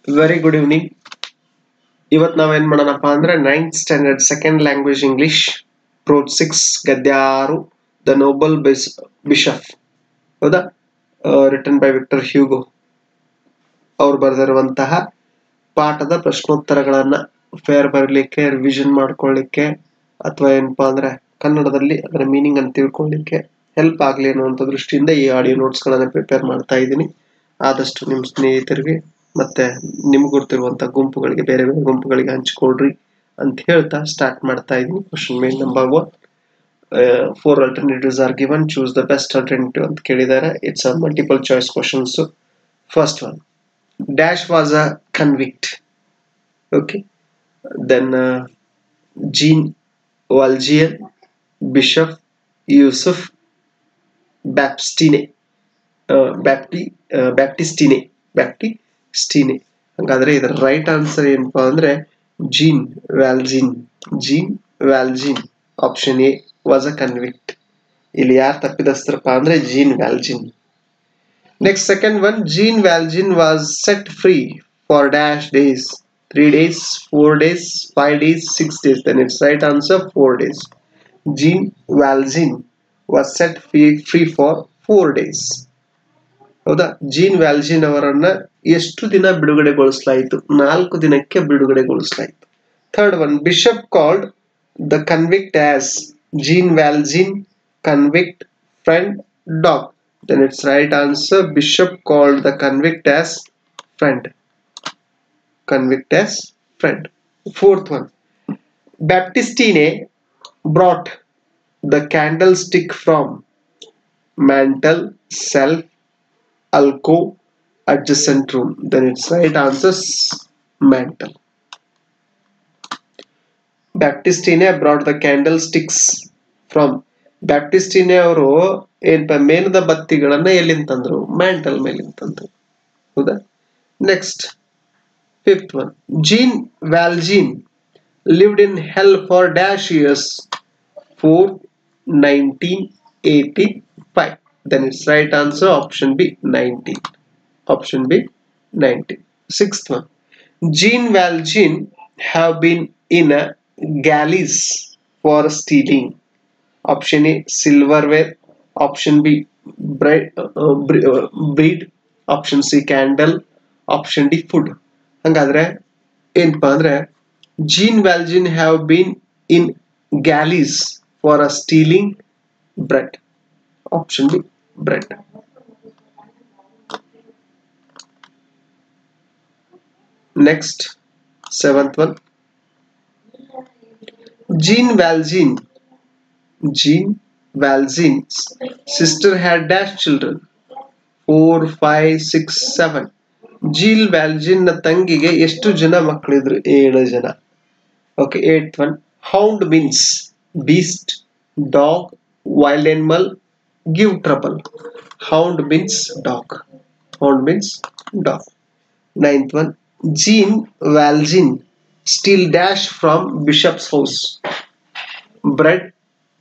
Very good evening. ಇವತ್ತು ನಾವೇನ್ ಮಾಡೋಣಪ್ಪ ಅಂದ್ರೆ 9th standard second language English prose 6 ಗದ್ಯ 6 ದ ನೋಬಲ್ ಬಿಷಪ್ ಹೌದಾ ರಿಟನ್ ಬೈ ವಿಕ್ಟರ್ ಹ್ಯೂಗೋ ಅವ್ರು ಬರೆದಿರುವಂತಹ ಪಾಠದ ಪ್ರಶ್ನೋತ್ತರಗಳನ್ನ ಫೇರ್ ಬರಲಿಕ್ಕೆ ರಿವಿಷನ್ ಮಾಡ್ಕೊಳ್ಳಿಕ್ಕೆ ಅಥವಾ ಏನಪ್ಪಾ ಅಂದ್ರೆ ಕನ್ನಡದಲ್ಲಿ ಅದರ ಮೀನಿಂಗ್ ಅನ್ನು ತಿಳ್ಕೊಳ್ಳಿಕ್ಕೆ ಹೆಲ್ಪ್ ಆಗಲಿ ಅನ್ನುವಂಥ ದೃಷ್ಟಿಯಿಂದ ಈ ಆಡಿಯೋ ನೋಟ್ಸ್ ಗಳನ್ನ ಪ್ರಿಪೇರ್ ಮಾಡ್ತಾ ಇದ್ದೀನಿ. ಆದಷ್ಟು ನಿಮ್ಮ ಸ್ನೇಹಿತರಿಗೆ ಮತ್ತೆ ನಿಮ್ಗೆ ಗೊತ್ತಿರುವಂತ ಗುಂಪುಗಳಿಗೆ ಬೇರೆ ಬೇರೆ ಗುಂಪುಗಳಿಗೆ ಹಂಚಿಕೊಳ್ರಿ ಅಂತ ಹೇಳ್ತಾ ಸ್ಟಾರ್ಟ್ ಮಾಡ್ತಾ ಇದ್ದೀನಿ. Question main number 1, 4 alternatives are given, choose the best alternative ಅಂತ ಕೇಳಿದ್ದಾರೆ. It's a multiple choice questions. First one, Dash was a convict. Okay, then Jean Valjean, Bishop, Yusuf, Baptistine, Baptistine. ಹಾಗಾದ್ರೆ ಇದರ ರೈಟ್ ಆನ್ಸರ್ ಏನಪ್ಪಾ ಅಂದ್ರೆ Jean Valjean. Option A was a convict. ಇಲ್ಲಿ ಯಾರು ತಪ್ಪಿದಸ್ತರಪ್ಪ ಅಂದ್ರೆ Jean Valjean. Next, second one, Jean Valjean was set free for dash days, 3 days, 4 days, 5 days, 6 days. Then it's right answer 4 days. Jean Valjean was set free for 4 days. ಹೌದಾ, Jean Valjean ಅವರನ್ನ ಎಷ್ಟು ದಿನ ಬಿಡುಗಡೆಗೊಳಿಸಲಾಯಿತು? 4 ದಿನಕ್ಕೆ ಬಿಡುಗಡೆಗೊಳಿಸಲಾಯಿತು. Third one, bishop called the convict as Jean Valjean convict friend dog. Then it's right answer, Bishop called the convict as friend. Fourth one, Baptistine brought the candlestick from mantle, self, alcove, adjacent room. Then it's right answer, mantle. Baptistine brought the candlesticks from. Baptistine ಅವರು ಏನಪ್ಪ ಮೇಣದ ಬತ್ತಿಗಳನ್ನ ಎಲ್ಲಿಂತಂದ್ರು? Mantel ಮೇಲಿಂತಂದ್ರು. ಹೌದಾ? Next, fifth one, Jean Valjean lived in hell for dash years, 4, 1985. Then it's right answer option B, 19. Sixth one, Jean Valjean have been in a galleys for stealing. Option A, silverware. Option B, bread. Option C, candle. Option D, food. ಹಂಗಾದ್ರೆ ಏನಪ್ಪಾ ಅಂದ್ರೆ Jean Valjean have been in galleys for a stealing bread. Option B, bread. Next, seventh one, Jean Valjean's sister had dash children, 4, 5, 6, 7. Jean Valjean ನ ತಂಗಿಗೆ ಎಷ್ಟು ಜನ ಮಕ್ಕಳಿದ್ರು? 7 ಜನ. Okay, 8th one, hound means beast, dog, wild animal, give trouble. Hound means dog. 9th one, Jean Valjean steal dash from bishop's house, bread,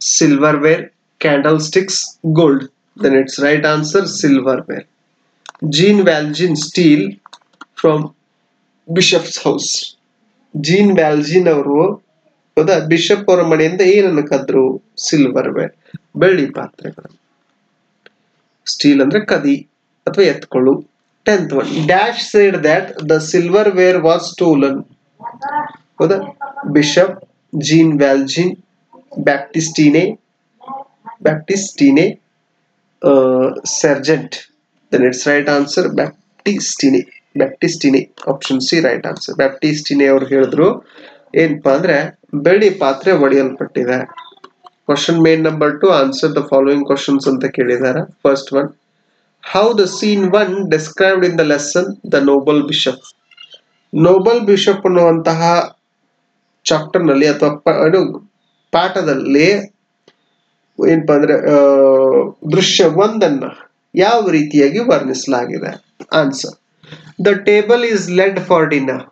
silverware, candlesticks, gold. Then it's right answer, silverware. Jean Valjean steal from bishop's house. Jean Valjean ಅವರು ಹೌದಾ bishop ಅವರ ಮನೆಯಿಂದ ಏನನ್ನು ಕದ್ರು? ಸಿಲ್ವರ್ವೇರ್, ಬೆಳ್ಳಿ ಪಾತ್ರೆಗಳು. Steel ಅಂದ್ರೆ ಕದಿ ಅಥವಾ ಎತ್ಕೊಳ್ಳು. 10th one, Dash said that the silverware was stolen. ಹೌದಾ, bishop, Jean Valjean, Baptistine, sergeant. Then it's right answer, Baptistine. Option C, right answer. Baptistine ಅವರು ಹೇಳಿದ್ರು ಏನಪ್ಪಾ ಅಂದ್ರೆ ಬೆಳ್ಳಿ ಪಾತ್ರೆ ಒಡೆಯಲ್ಪಟ್ಟಿದೆ. Question main number 2, answer the following questions ಅಂತ ಕೇಳಿದ್ದಾರೆ. First one, how the scene 1 described in the lesson the noble bishop. Noble bishop ಅನ್ನುವಂತಹ ಚಾಪ್ಟರ್ ನಲ್ಲಿ ಅಥವಾ ಪಾಠದಲ್ಲಿ ಏನಪ್ಪಾ ಅಂದ್ರೆ ದೃಶ್ಯ 1 ಯಾವ ರೀತಿಯಾಗಿ ವರ್ಣಿಸಲಾಗಿದೆ? ಆನ್ಸರ್, the table is laid for dinner.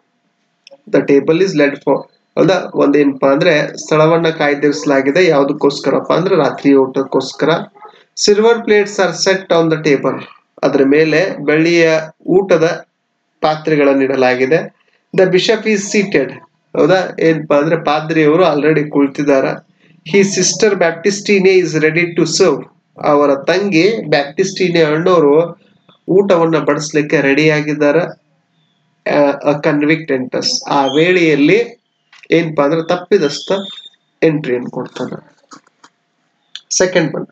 ಹೌದಾ, ಒಂದೇನಪ್ಪಾ ಅಂದ್ರೆ ಸ್ಥಳವನ್ನ ಕಾಯ್ದಿರಿಸಲಾಗಿದೆ. ಯಾವುದಕ್ಕೋಸ್ಕರಪ್ಪ ಅಂದ್ರೆ ರಾತ್ರಿ ಊಟಕ್ಕೋಸ್ಕರ. Silver plates are set on the table. ಅದ್ರ ಮೇಲೆ ಬೆಳ್ಳಿಯ ಊಟದ ಪಾತ್ರೆಗಳನ್ನು ಇಡಲಾಗಿದೆ. The bishop is seated. ಹೌದಾ, ಏನಪ್ಪಾ ಅಂದ್ರೆ ಪಾದ್ರಿಯವರು ಆಲ್ರೆಡಿ ಕುಳಿತಿದಾರ. His sister Baptistine is ready to serve. ಅವರ ತಂಗಿ ಬ್ಯಾಪ್ಟಿಸ್ಟಿನೇ ಅಣ್ಣವರು ಊಟವನ್ನ ಬಡಿಸ್ಲಿಕ್ಕೆ ರೆಡಿ ಆಗಿದ್ದಾರ. Convict enters. ಆ ವೇಳೆಯಲ್ಲಿ ಏನಪ್ಪಾ ಅಂದ್ರೆ ತಪ್ಪಿದಸ್ತ ಎಂಟ್ರಿಯನ್ನು ಕೊಡ್ತಾನೆ. Second one,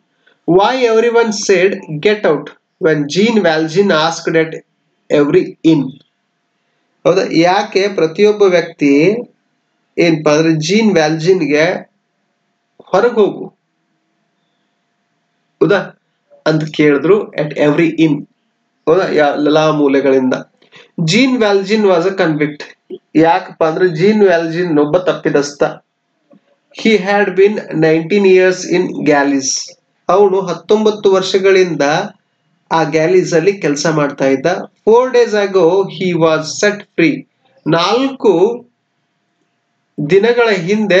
why every one said get out when Jean Valjean asked at every inn. ಹೌದಾ, ಯಾಕೆ ಪ್ರತಿಯೊಬ್ಬ ವ್ಯಕ್ತಿ ಏನಪ್ಪಾ ಅಂದ್ರೆ ಜೀನ್ ವ್ಯಾಲ್ಜಿನ್ಗೆ ಹೊರಗೆ ಹೋಗು ಹೌದಾ ಅಂತ ಕೇಳಿದ್ರು ಎಟ್ ಎವ್ರಿ ಇನ್. ಹೌದಾ, ಎಲ್ಲಾ ಮೂಲೆಗಳಿಂದ. Jean Valjean was a convict. ಯಾಕಪ್ಪ ಅಂದ್ರೆ ಜೀನ್ ವ್ಯಾಲ್ಜಿನ್ ಒಬ್ಬ ತಪ್ಪಿದಸ್ತ. He had been 19 years in galleys. ಅವನು 19 ವರ್ಷಗಳಿಂದ ಆ ಗ್ಯಾಲೀಸ್ ಅಲ್ಲಿ ಕೆಲಸ ಮಾಡ್ತಾ ಇದ್ದ. 4 days ago he was set free. 4 ದಿನಗಳ ಹಿಂದೆ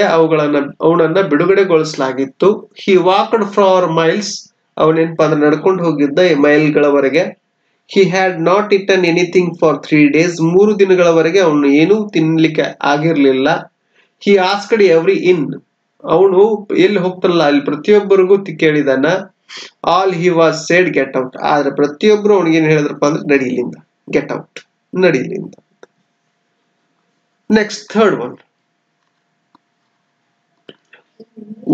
ಅವನನ್ನ ಬಿಡುಗಡೆಗೊಳಿಸಲಾಗಿತ್ತು. He walked for miles. ಅವನೇನಪ್ಪ ಅಂದ್ರೆ ನಡ್ಕೊಂಡು ಹೋಗಿದ್ದ ಮೈಲ್ಗಳವರೆಗೆ. He had not eaten anything for 3 days. 3 ದಿನಗಳವರೆಗೆ ಅವನು ಏನೂ ತಿನ್ಲಿಕ್ಕೆ ಆಗಿರ್ಲಿಲ್ಲ. ಹಿ ಆಸ್ಕ್ಡ್ ಎವ್ರಿ ಇನ್. ಅವನು ಎಲ್ಲಿ ಹೋಗ್ತಾರಲ್ಲ ಅಲ್ಲಿ ಪ್ರತಿಯೊಬ್ಬರಿಗೂ ಕೇಳಿದಾನ. All he was said get out. ಆದ್ರೆ ಪ್ರತಿಯೊಬ್ರು ಅವನಿಗೇನ್ ಹೇಳಿದ್ರಪ್ಪ ಅಂದ್ರೆ ನಡೀಲಿಂದ, ಗೆಟ್ ಔಟ್, ನಡೀಲಿಂದ. Next third one,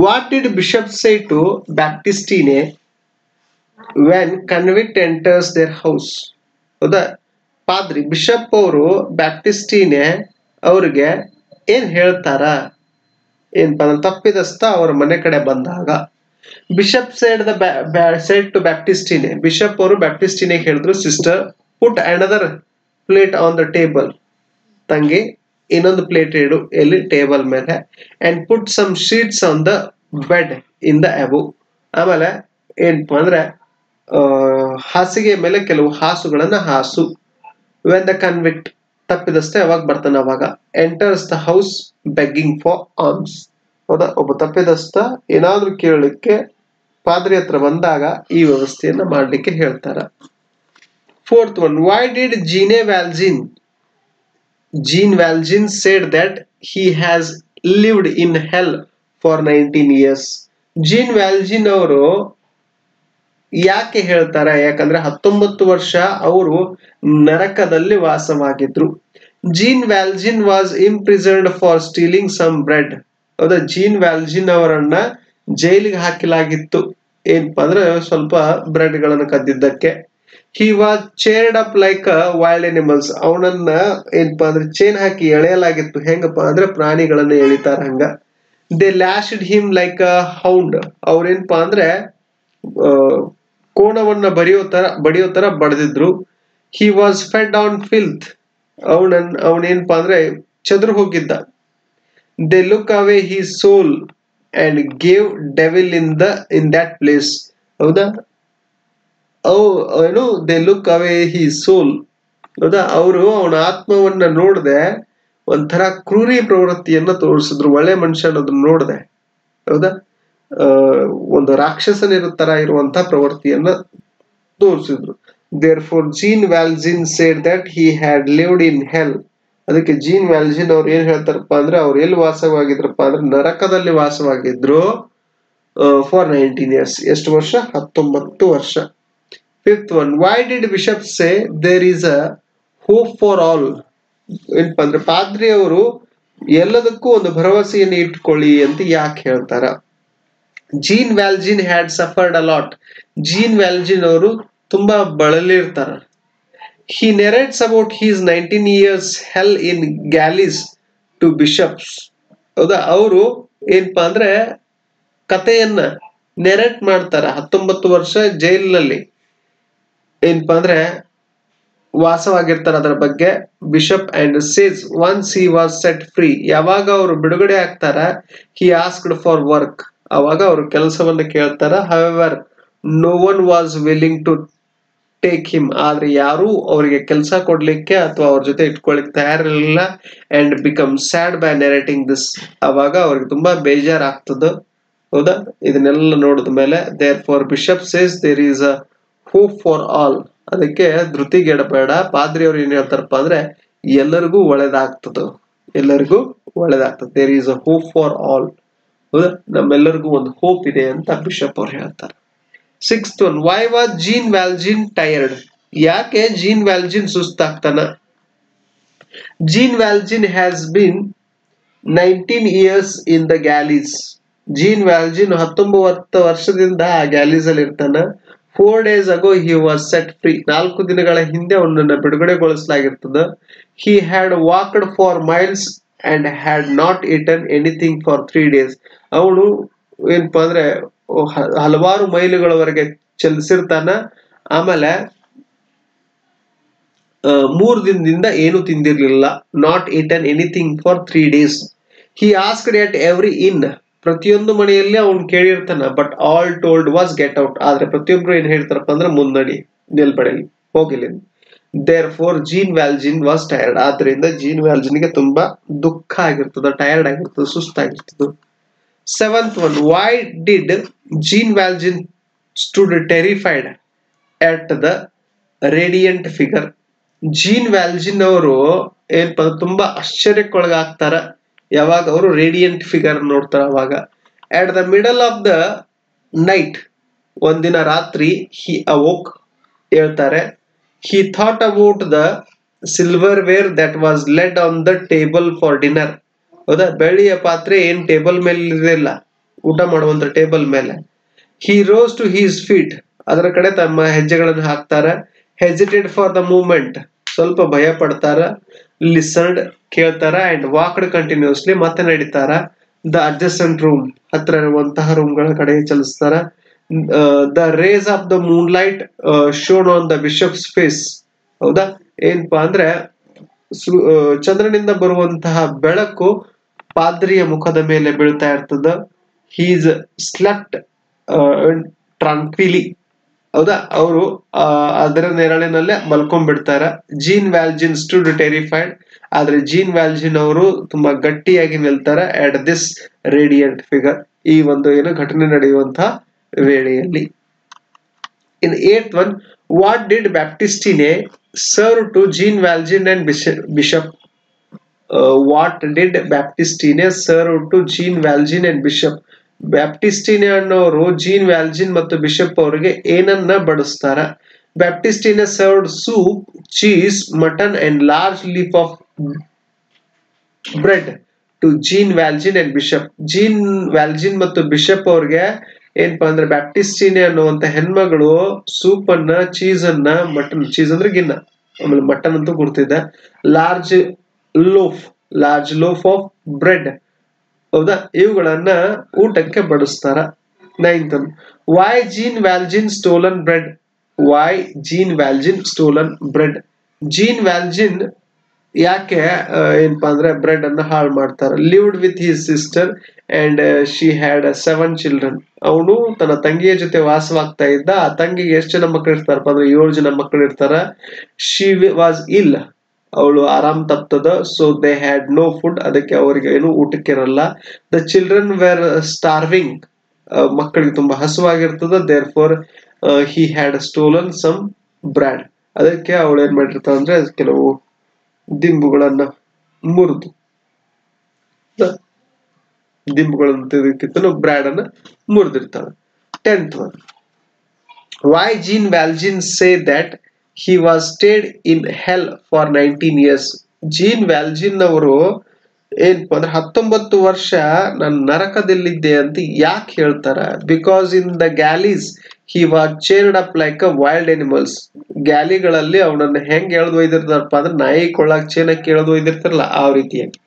what did bishop say to Baptistine when convict enters their house. ಹೌದಾ, ಪಾದ್ರಿ ಬಿಷಪ್ ಅವರು ಬ್ಯಾಪ್ಟಿಸ್ಟಿನೇ ಅವ್ರಿಗೆ ಏನ್ ಹೇಳ್ತಾರ ಏನಪ್ಪ ಅಂದ್ರೆ ತಪ್ಪಿದಸ್ತ ಅವರ ಮನೆ ಕಡೆ ಬಂದಾಗ. Bishop said to Baptistine. Bishop ಅವರು ಬ್ಯಾಪ್ಟಿಸ್ಟಿನೇ ಹೇಳಿದ್ರು, sister put another plate on the table. ತಂಗಿ ಇನ್ನೊಂದು ಪ್ಲೇಟ್ ಇಡು ಎಲ್ಲಿ ಟೇಬಲ್ ಮೇಲೆ. And put some sheets on the bed in the above. ಆಮೇಲೆ ಏನಪ್ಪಾ ಅಂದ್ರೆ ಹಾಸಿಗೆ ಮೇಲೆ ಕೆಲವು ಹಾಸುಗಳನ್ನ ಹಾಸು. ವೆನ್ ದ ಕನ್ವಿಕ್ಟ್, ತಪ್ಪಿದಸ್ತ ಯಾವಾಗ ಬರ್ತಾನೆ ಅವಾಗ. Enters the house begging for arms. ಹೌದಾ, ಒಬ್ಬ ತಪ್ಪಿದಸ್ತ ಏನಾದ್ರೂ ಕೇಳಲಿಕ್ಕೆ ಪಾದ್ರಿ ಹತ್ರ ಬಂದಾಗ ಈ ವ್ಯವಸ್ಥೆಯನ್ನ ಮಾಡ್ಲಿಕ್ಕೆ ಹೇಳ್ತಾರ. Fourth one, why did Jean Valjean said that he has lived in hell for 19 years. Jean Valjean ಅವರು ಯಾಕೆ ಹೇಳ್ತಾರೆ? ಯಾಕಂದ್ರೆ 19 ವರ್ಷ ಅವರು ನರಕದಲ್ಲಿ ವಾಸವಾಗಿದ್ರು. Jean Valjean was imprisoned for stealing some bread. ಹೌದಾ, ಜೀನ್ ವ್ಯಾಲ್ಜಿನ್ ಅವರನ್ನ ಜೈಲಿಗೆ ಹಾಕಲಾಗಿತ್ತು. ಏನಪ್ಪಾ ಅಂದ್ರೆ ಸ್ವಲ್ಪ ಬ್ರೆಡ್ ಗಳನ್ನು ಕದ್ದಿದ್ದಕ್ಕೆ. He was chained up like wild animals. ಅವನನ್ನ ಏನಪ್ಪಾ ಅಂದ್ರೆ ಚೇನ್ ಹಾಕಿ ಎಳೆಯಲಾಗಿತ್ತು. ಹೆಂಗಪ್ಪ ಅಂದ್ರೆ ಪ್ರಾಣಿಗಳನ್ನ ಎಳಿತಾರ ಹಂಗ. They lashed him like a hound. ಅವ್ರೇನಪ್ಪಾ ಅಂದ್ರೆ ಕೋಣವನ್ನ ಬಡಿಯೋ ತರ ಬಡದಿದ್ರು. He was fed on filth. ಅವನೇನಪ್ಪಾ ಅಂದ್ರೆ ಚದುರು ಹೋಗಿದ್ದ. They look away his soul and gave devil in that place. ಹೌದಾ, ಏನು they look away his soul. ಹೌದಾ, ಅವರು ಅವನ ಆತ್ಮವನ್ನ ನೋಡದೆ ಒಂಥರ ಕ್ರೂರಿ ಪ್ರವೃತ್ತಿಯನ್ನ ತೋರಿಸಿದ್ರು. ಒಳ್ಳೆ ಮನುಷ್ಯ ಅನ್ನೋದನ್ನ ನೋಡದೆ. ಹೌದಾ, ಒಂದು ರಾಕ್ಷಸನಿರ ತರ ಇರುವಂತಹ ಪ್ರವೃತ್ತಿಯನ್ನ ತೋರಿಸಿದ್ರು. Therefore Jean Valjean said that he had lived in hell. ಅದಕ್ಕೆ ಜೀನ್ ವ್ಯಾಲ್ಜಿನ್ ಅವ್ರು ಏನ್ ಹೇಳ್ತಾರಪ್ಪ ಅಂದ್ರೆ ಅವ್ರು ಎಲ್ಲಿ ವಾಸವಾಗಿದ್ರಪ್ಪ ಅಂದ್ರೆ ನರಕದಲ್ಲಿ ವಾಸವಾಗಿದ್ರು ಫಾರ್ 19 years. ಎಷ್ಟು ವರ್ಷ? 19 ವರ್ಷ. Fifth one, why did bishop say there is a hope for all. ಏನಪ್ಪ ಅಂದ್ರೆ ಪಾದ್ರಿ ಅವರು ಎಲ್ಲದಕ್ಕೂ ಒಂದು ಭರವಸೆಯನ್ನು ಇಟ್ಕೊಳ್ಳಿ ಅಂತ ಯಾಕೆ ಹೇಳ್ತಾರ? Jean Valjean had suffered a lot. Jean Valjean ಅವರು ತುಂಬಾ ಬಳಲಿರ್ತಾರ. He narrates about his 19 years hell in galleys to bishops. ಹೌದಾ, ಅವರು ಏನಪ್ಪಾ ಅಂದ್ರೆ ಕಥೆಯನ್ನ ನೆರೇಟ್ ಮಾಡ್ತಾರ. 19 ವರ್ಷ ಜೈಲಿನಲ್ಲಿ ಏನಪ್ಪಾ ಅಂದ್ರೆ ವಾಸವಾಗಿರ್ತಾರ ಅದರ ಬಗ್ಗೆ. Bishop and says once he was set free. ಯಾವಾಗ ಅವರು ಬಿಡುಗಡೆ ಆಗ್ತಾರ, ಹಿ ಆಸ್ಕ್ಡ್ ಫಾರ್ ವರ್ಕ್. ಅವಾಗ ಅವರು ಕೆಲಸವನ್ನ ಕೇಳ್ತಾರ. However no one was willing to take him. ಆದ್ರೆ ಯಾರು ಅವರಿಗೆ ಕೆಲಸ ಕೊಡ್ಲಿಕ್ಕೆ ಅಥವಾ ಅವ್ರ ಜೊತೆ ಇಟ್ಕೊಳಿಕ್ ತಯಾರಿರಲಿಲ್ಲ. And become sad by narrating this. ಅವಾಗ ಅವ್ರಿಗೆ ತುಂಬಾ ಬೇಜಾರಾಗ್ತದ. ಹೌದಾ, ಇದನ್ನೆಲ್ಲ ನೋಡಿದ ಮೇಲೆ therefore bishop says there is a hope for all. ಅದಕ್ಕೆ ಧೃತಿಗೆಡಬೇಡ. ಪಾದ್ರಿಯವ್ರು ಏನ್ ಹೇಳ್ತಾರಪ್ಪ ಅಂದ್ರೆ ಎಲ್ಲರಿಗೂ ಒಳ್ಳೇದಾಗ್ತದ, ಎಲ್ಲರಿಗೂ ಒಳ್ಳೇದಾಗ್ತದೆ. There is a hope for all. ಹೌದಾ, ನಮ್ಮೆಲ್ಲರಿಗೂ ಒಂದು ಹೋಪ್ ಇದೆ ಅಂತ ಬಿಷಪ್ ಅವ್ರು ಹೇಳ್ತಾರೆ. Sixth one, why was Jean Valjean tired? ಯಾಕೆ ಜೀನ್ ವ್ಯಾಲ್ಜಿನ್ ಸುಸ್ತಾಗ್ತಾನ? Jean Valjean has been 19 years in the galleys. Jean Valjean 19 ವರ್ಷದಿಂದ ಆ ಗ್ಯಾಲೀಸ್ ಅಲ್ಲಿ ಇರ್ತಾನ. 4 days ago he was set free. 4 ದಿನಗಳ ಹಿಂದೆ ಅವನನ್ನ ಬಿಡುಗಡೆಗೊಳಿಸಲಾಗಿರ್ತದ. He had walked for miles and had not eaten anything for 3 days. ಅವನು ಏನಪ್ಪಾ ಅಂದ್ರೆ ಹಲವಾರು ಮೈಲುಗಳವರೆಗೆ ಚಲಿಸಿರ್ತಾನ. ಆಮೇಲೆ 3 ದಿನದಿಂದ ಏನು ತಿಂದಿರ್ಲಿಲ್ಲ. Not eaten anything for 3 days. He asked at every inn. ಪ್ರತಿಯೊಂದು ಮನೆಯಲ್ಲಿ ಅವ್ನು ಕೇಳಿರ್ತಾನ. But all told was get out. ಆದ್ರೆ ಪ್ರತಿಯೊಬ್ರು ಏನ್ ಹೇಳ್ತಾರಪ್ಪ ಅಂದ್ರೆ ಮುನ್ನಡಿ, ನಿಲ್ಬಡಲಿ, ಹೋಗಿಲ್ಲ. Therefore Jean Valjean was tired. ಆದ್ರಿಂದ ಜೀನ್ ವ್ಯಾಲ್ಜಿನ್ಗೆ ತುಂಬಾ ದುಃಖ ಆಗಿರ್ತದ, ಟೈರ್ಡ್ ಆಗಿರ್ತದ, ಸುಸ್ತಾಗಿರ್ತದ. Seventh one, why did Jean Valjean stood terrified at the radiant figure? Jean Valjean ಅವರು ಏನಪ್ಪ ತುಂಬಾ ಆಶ್ಚರ್ಯಕ್ಕೊಳಗಾಗ್ತಾರ ಯಾವಾಗ ಅವರು ರೇಡಿಯಂಟ್ ಫಿಗರ್ ನೋಡ್ತಾರ ಅವಾಗ. At the middle of the night, ಒಂದಿನ ರಾತ್ರಿ, ಹಿ ಅವೋಕ್, ಹೇಳ್ತಾರೆ, he thought about the silverware that was LED on the table for dinner. ಹೌದಾ, ಬೆಳ್ಳಿಯ ಪಾತ್ರೆ ಏನ್ ಟೇಬಲ್ ಮೇಲೆ ಇರಲಿಲ್ಲ, ಊಟ ಮಾಡುವಂತ ಟೇಬಲ್ ಮೇಲೆ. ಹಿ ರೋಸ್ ಟು ಹೀಸ್ ಫೀಟ್, ಅದರ ಕಡೆ ತಮ್ಮ ಹೆಜ್ಜೆಗಳನ್ನು ಹಾಕ್ತಾರ. ಹೆಸಿಟೇಟ್ ಫಾರ್ ದ ಮೂವ್ಮೆಂಟ್, ಸ್ವಲ್ಪ ಭಯ ಪಡ್ತಾರ. ಲಿಸನ್ಡ್, ಕೇಳ್ತಾರ. ಅಂಡ್ ವಾಕ್ಡ್ ಕಂಟಿನ್ಯೂಸ್ಲಿ, ಮತ್ತೆ ನಡೀತಾರ. ದ ಅಡ್ಜಸೆಂಟ್ ರೂಮ್, ಹತ್ರ ಇರುವಂತಹ ರೂಮ್ಗಳ ಕಡೆ ಚಲಿಸ್ತಾರ. The rays of the moon light shone on the bishop's face. ಹೌದಾ, ಏನಪ್ಪಾ ಅಂದ್ರೆ ಚಂದ್ರನಿಂದ ಬರುವಂತಹ ಬೆಳಕು ಪಾದ್ರಿಯ ಮುಖದ ಮೇಲೆ ಬೀಳ್ತಾ ಇರ್ತದ. He's slept tranquilly. ಹೌದಾ, ಅವರು ಅದರ ನೆರಳಿನಲ್ಲೇ ಮಲ್ಕೊಂಡ್ಬಿಡ್ತಾರ. Jean Valjean stood terrified. ಆದ್ರೆ ಜೀನ್ ವ್ಯಾಲ್ಜಿನ್ ಅವರು ತುಂಬಾ ಗಟ್ಟಿಯಾಗಿ ನಿಲ್ತಾರ ಅಟ್ ದಿಸ್ ರೇಡಿಯಂಟ್ ಫಿಗರ್, ಈ ಒಂದು ಏನು ಘಟನೆ ನಡೆಯುವಂತಹ ವೇಳೆಯಲ್ಲಿ. In eighth one, what did Baptistine serve to Jean Valjean and bishop? What did Baptistine serve to Jean Valjean and bishop? Baptistine ಅನ್ನೋರು ಜೀನ್ ವ್ಯಾಲ್ಜಿನ್ ಮತ್ತು ಬಿಷಪ್ ಅವರಿಗೆ ಏನನ್ನ ಬಡಿಸ್ತಾರ? Baptistine served soup, cheese, mutton and large leaf of bread to Jean Valjean and bishop. Jean Valjean ಮತ್ತು bishop ಅವ್ರಿಗೆ ಏನಪ್ಪಾ ಅಂದ್ರೆ ಬ್ಯಾಪ್ಟಿಸ್ಟಿನೆ ಅನ್ನುವಂತ ಹೆಣ್ಮಗಳು ಸೂಪ್ ಅನ್ನ, ಚೀಸ್ ಅನ್ನ, ಮಟನ್, ಚೀಸ್ ಅಂದ್ರೆ ಗಿನ್ನ, ಆಮೇಲೆ ಮಟನ್ ಅಂತೂ ಗುರ್ತಿದೆ, ಲಾರ್ಜ್ ಲೋಫ್ ಆಫ್ ಬ್ರೆಡ್, ಹೌದಾ, ಇವುಗಳನ್ನ ಊಟಕ್ಕೆ ಬಡಿಸ್ತಾರ. Ninth, why Jean Valjean stolen bread? Why Jean Valjean stolen bread? Jean Valjean ಯಾಕೆ ಏನಪ್ಪಾ ಅಂದ್ರೆ ಬ್ರೆಡ್ ಅನ್ನ ಹಾಳು ಮಾಡ್ತಾರ? Lived with his sister and she had 7 children. ಅವನು ತನ್ನ ತಂಗಿಯ ಜೊತೆ ವಾಸವಾಗ್ತಾ ಇದ್ದ. ಆ ತಂಗಿಗೆ ಎಷ್ಟು ಜನ ಮಕ್ಕಳು ಇರ್ತಾರಪ್ಪ ಅಂದ್ರೆ 7 ಜನ ಮಕ್ಕಳು ಇರ್ತಾರ. ಶಿ ವಾಸ್ ಇಲ್, ಅವಳು ಆರಾಮ್ ತಪ್ತದ. So they had no food, ಅದಕ್ಕೆ ಅವರಿಗೆ ಏನು ಊಟಕ್ಕಿರಲ್ಲ. ದ ಚಿಲ್ಡ್ರನ್ ವೇರ್ ಸ್ಟಾರ್ವಿಂಗ್, ಮಕ್ಕಳಿಗೆ ತುಂಬಾ ಹಸುವಾಗಿರ್ತದ. Therefore he had stolen some bread, ಅದಕ್ಕೆ ಅವಳು ಏನ್ ಮಾಡಿರ್ತಾಳ ಅಂದ್ರೆ ಕೆಲವು ದಿಂಬುಗಳನ್ನ ಮುರಿದು, ದಿಂಬುಗಳನ್ನು ತೆಗೆದಕ್ಕಿಂತ ಬ್ರಾಡ್ ಅನ್ನ ಮುರಿದಿರ್ತಾಳೆ. 10th one, why Jean Valjean say that he was stayed in hell for 19 years? Gene Valjean ಅವರು ಏನಪ್ಪ ಅಂದ್ರೆ 19 ವರ್ಷ ನಾನು ನರಕದಲ್ಲಿದ್ದೆ ಅಂತ ಯಾಕೆ ಹೇಳ್ತಾರ? Because in the galleys he was chained up like a wild animals. ಗ್ಯಾಲಿಗಳಲ್ಲಿ ಅವನನ್ನ ಹೆಂಗ್ ಎಳ್ದು ಒಯ್ದಿರ್ತಾರಪ್ಪ ಅಂದ್ರೆ ನಾಯಿ ಕೊಳ್ಳಾಕ್ ಚೇನಕ್ಕೆ ಎಳ್ದು ಒಯ್ದಿರ್ತಾರಲ್ಲ ಆ ರೀತಿಯಾಗಿ.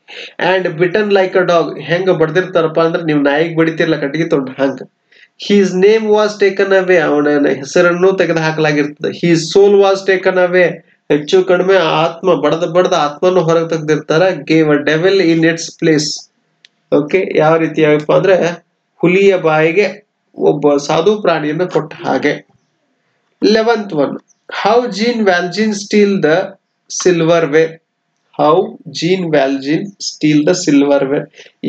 And beaten like a dog, ಹೆಂಗ ಬಡ್ದಿರ್ತಾರಪ್ಪ ಅಂದ್ರೆ ನೀವು ನಾಯಿಗೆ ಬಡಿತಿರ್ಲ ಕಟ್ಟಿಗೆ ತೊಂಡು ಹಂಗ. His name was taken away, ಅವನ ಹೆಸರನ್ನು ತೆಗೆದು ಹಾಕಲಾಗಿರ್ತದೆ. His soul was taken away, ಹೆಚ್ಚು ಕಡಿಮೆ ಆತ್ಮ ಬಡದ ಆತ್ಮನ್ನು ಹೊರಗೆ ತೆಗೆದಿರ್ತಾರ. Gave a devil in its place. Okay, ಯಾವ ರೀತಿಯಾಗಪ್ಪ ಅಂದ್ರೆ ಹುಲಿಯ ಬಾಯಿಗೆ ಒಬ್ಬ ಸಾಧು ಪ್ರಾಣಿಯನ್ನು ಕೊಟ್ಟ ಹಾಗೆ. 11th one, how Jean Valjean steal the silverware? How Jean Valjean steal the silverware.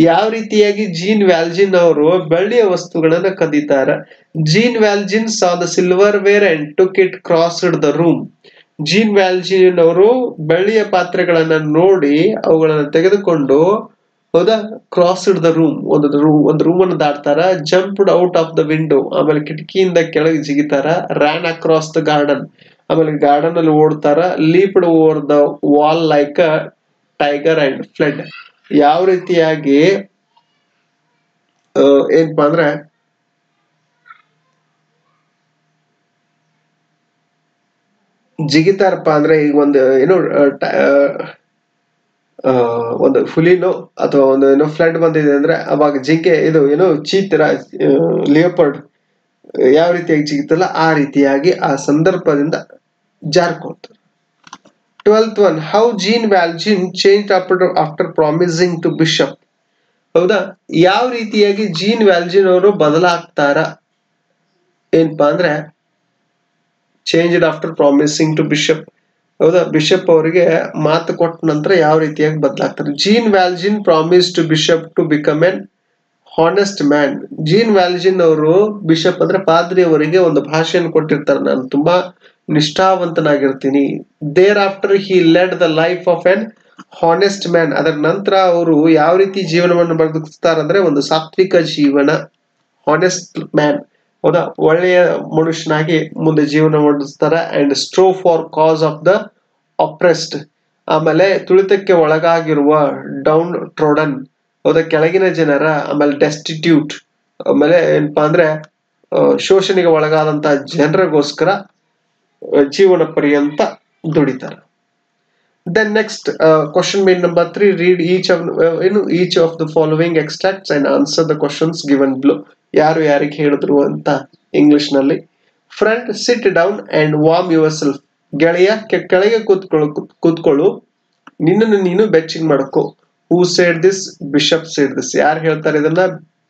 ಯಾವ ರೀತಿಯಾಗಿ ಜೀನ್ ವ್ಯಾಲ್ಜಿನ್ ಅವರು ಬೆಳ್ಳಿಯ ವಸ್ತುಗಳನ್ನ ಕದೀತಾರ. Jean Valjean saw the silverware and took it crossed the room. Jean Valjean ಅವರು ಬೆಳ್ಳಿಯ ಪಾತ್ರೆಗಳನ್ನ ನೋಡಿ ಅವುಗಳನ್ನ ತೆಗೆದುಕೊಂಡು ಹೌದಾ ಕ್ರಾಸ್ಡ್ ದ ರೂಮ್, ಒಂದು ರೂಮ್ ಅನ್ನು ದಾಟ್ತಾರ. Jumped out of the window, ಆಮೇಲೆ ಕಿಟಕಿಯಿಂದ ಕೆಳಗೆ ಜಿಗಿತಾರ. ರ್ಯಾನ್ ಅಕ್ರಾಸ್ ದ ಗಾರ್ಡನ್, ಆಮೇಲೆ ಗಾರ್ಡನ್ ಅಲ್ಲಿ ಓಡ್ತಾರ. ಲೀಪ್ಡ್ over the wall like a tiger and ಫ್ಲೆಡ್. ಯಾವ ರೀತಿಯಾಗಿ ಏನಪ್ಪಾ ಅಂದ್ರೆ ಜಿಗಿತಾರಪ್ಪ ಅಂದ್ರೆ ಈಗ ಒಂದು ಏನೋ ಒಂದು ಹುಲಿನೋ ಅಥವಾ ಒಂದು ಏನೋ ಫ್ಲಡ್ ಬಂದಿದೆ ಅಂದ್ರೆ ಅವಾಗ ಜಿಂಕೆ ಇದು ಏನೋ ಚೀತರ ಲಿಯೋಪರ್ಡ್ ಯಾವ ರೀತಿಯಾಗಿ ಜಿಗಿತಲ್ಲ ಆ ರೀತಿಯಾಗಿ ಆ ಸಂದರ್ಭದಿಂದ ಜಾರ್ಕೊಳ್ತಾರೆ. 12th one, how Jean Valjean changed after promising to Bishop. ಹೌದಾ, ಯಾವ ರೀತಿಯಾಗಿ ಜೀನ್ ವ್ಯಾಲ್ಜಿನ್ ಅವರು ಬದಲಾಗ್ತಾರ ಏನಪ್ಪಾ ಅಂದ್ರೆ changed after promising to bishop. ಹೌದಾ, ಬಿಷಪ್ ಅವರಿಗೆ ಮಾತು ಕೊಟ್ಟ ನಂತರ ಯಾವ ರೀತಿಯಾಗಿ ಬದಲಾಗ್ತಾರೆ. Jean Valjean promise to bishop to become an honest man. Jean Valjean ಅವರು ಬಿಷಪ್ ಅಂದ್ರೆ ಪಾದ್ರಿ ಅವರಿಗೆ ಒಂದು ಭಾಷೆಯನ್ನು ಕೊಟ್ಟಿರ್ತಾರೆ, ನಾನು ತುಂಬಾ ನಿಷ್ಠಾವಂತನಾಗಿರ್ತೀನಿ. Thereafter he led the life of an honest man. ಅದರ ನಂತರ ಅವರು ಯಾವ ರೀತಿ ಜೀವನವನ್ನು ಬದುಕಿಸ್ತಾರಂದ್ರೆ ಒಂದು ಸಾತ್ವಿಕ ಜೀವನ, ಹಾನೆಸ್ಟ್ ಮ್ಯಾನ್. ಹೌದಾ, ಒಳ್ಳೆಯ ಮನುಷ್ಯನಾಗಿ ಮುಂದೆ ಜೀವನ ನಡೆಸ್ತಾರ. And strove for cause of the oppressed. ಆಮೇಲೆ ತುಳಿತಕ್ಕೆ ಒಳಗಾಗಿರುವ ಡೌನ್ ಟ್ರೋಡನ್, ಹೌದಾ ಕೆಳಗಿನ ಜನರ, ಆಮೇಲೆ ಡೆಸ್ಟಿಟ್ಯೂಟ್, ಆಮೇಲೆ ಏನಪ್ಪಾ ಅಂದ್ರೆ ಶೋಷಣೆಗೆ ಒಳಗಾದಂತ ಜನರಿಗೋಸ್ಕರ ಜೀವನ ಪರ್ಯಂತ ದುಡಿತಾರ. Then next question main number 3, read each of the following extracts and answer the questions given below. ಯಾರು ಯಾರಿಗೆ ಹೇಳಿದ್ರು ಅಂತ ಇಂಗ್ಲಿಷ್ ನಲ್ಲಿ. Friend, sit down and warm yourself. ಗೆಳೆಯ ಕೆಳಗೆ ಕೂತ್ಕೊಳ್ಳು, ನಿನ್ನನ್ನು ನೀನು ಬೆಚ್ಚಗೆ ಮಾಡ್ಕೋ. Who said this? Bishop said this. ಯಾರು ಹೇಳ್ತಾರೆ ಇದನ್ನ?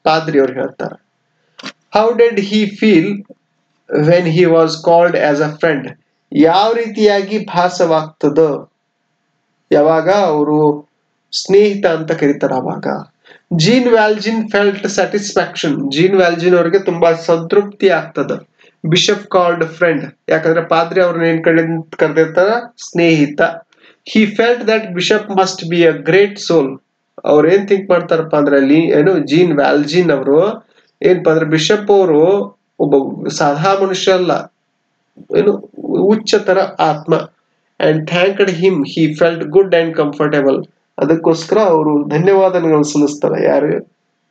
ಪಾದ್ರಿ ಅವ್ರು ಹೇಳ್ತಾರೆ. How did he feel when he was called as a friend? ಯಾವ ರೀತಿಯಾಗಿ ಭಾಸವಾಗ್ತದ ಯಾವಾಗ ಅವರು ಸ್ನೇಹಿತ ಅಂತ ಕರೀತಾರ ಅವಾಗ. Jean Valjean felt satisfaction. Jean Valjean ಅವರಿಗೆ ತುಂಬಾ ಸಂತೃಪ್ತಿ ಆಗ್ತದ. ಬಿಷಪ್ ಕಾಲ್ಡ್ ಫ್ರೆಂಡ್, ಯಾಕಂದ್ರೆ ಪಾದ್ರಿ ಅವ್ರನ್ನ ಏನ್ ಕರೆದಿರ್ತಾರ? ಸ್ನೇಹಿತ. He felt that bishop must be a great soul. ಅವ್ರ ಏನ್ ಥಿಂಕ್ ಮಾಡ್ತಾರಪ್ಪ ಅಂದ್ರೆ ಅಲ್ಲಿ ಏನು ಜೀನ್ ವ್ಯಾಲ್ಜಿನ್ ಅವರು ಏನಪ್ಪಾ ಅಂದ್ರೆ ಬಿಷಪ್ ಅವರು ಒಬ್ಬ ಸಾಧಾ ಮನುಷ್ಯ ಅಲ್ಲ, ಏನು ಉಚ್ಚತರ ಆತ್ಮ. And thanked him, he felt good and comfortable. ಅದಕ್ಕೋಸ್ಕರ ಅವರು ಧನ್ಯವಾದಗಳು ಸಲ್ಲಿಸ್ತಾರೆ. ಯಾರು?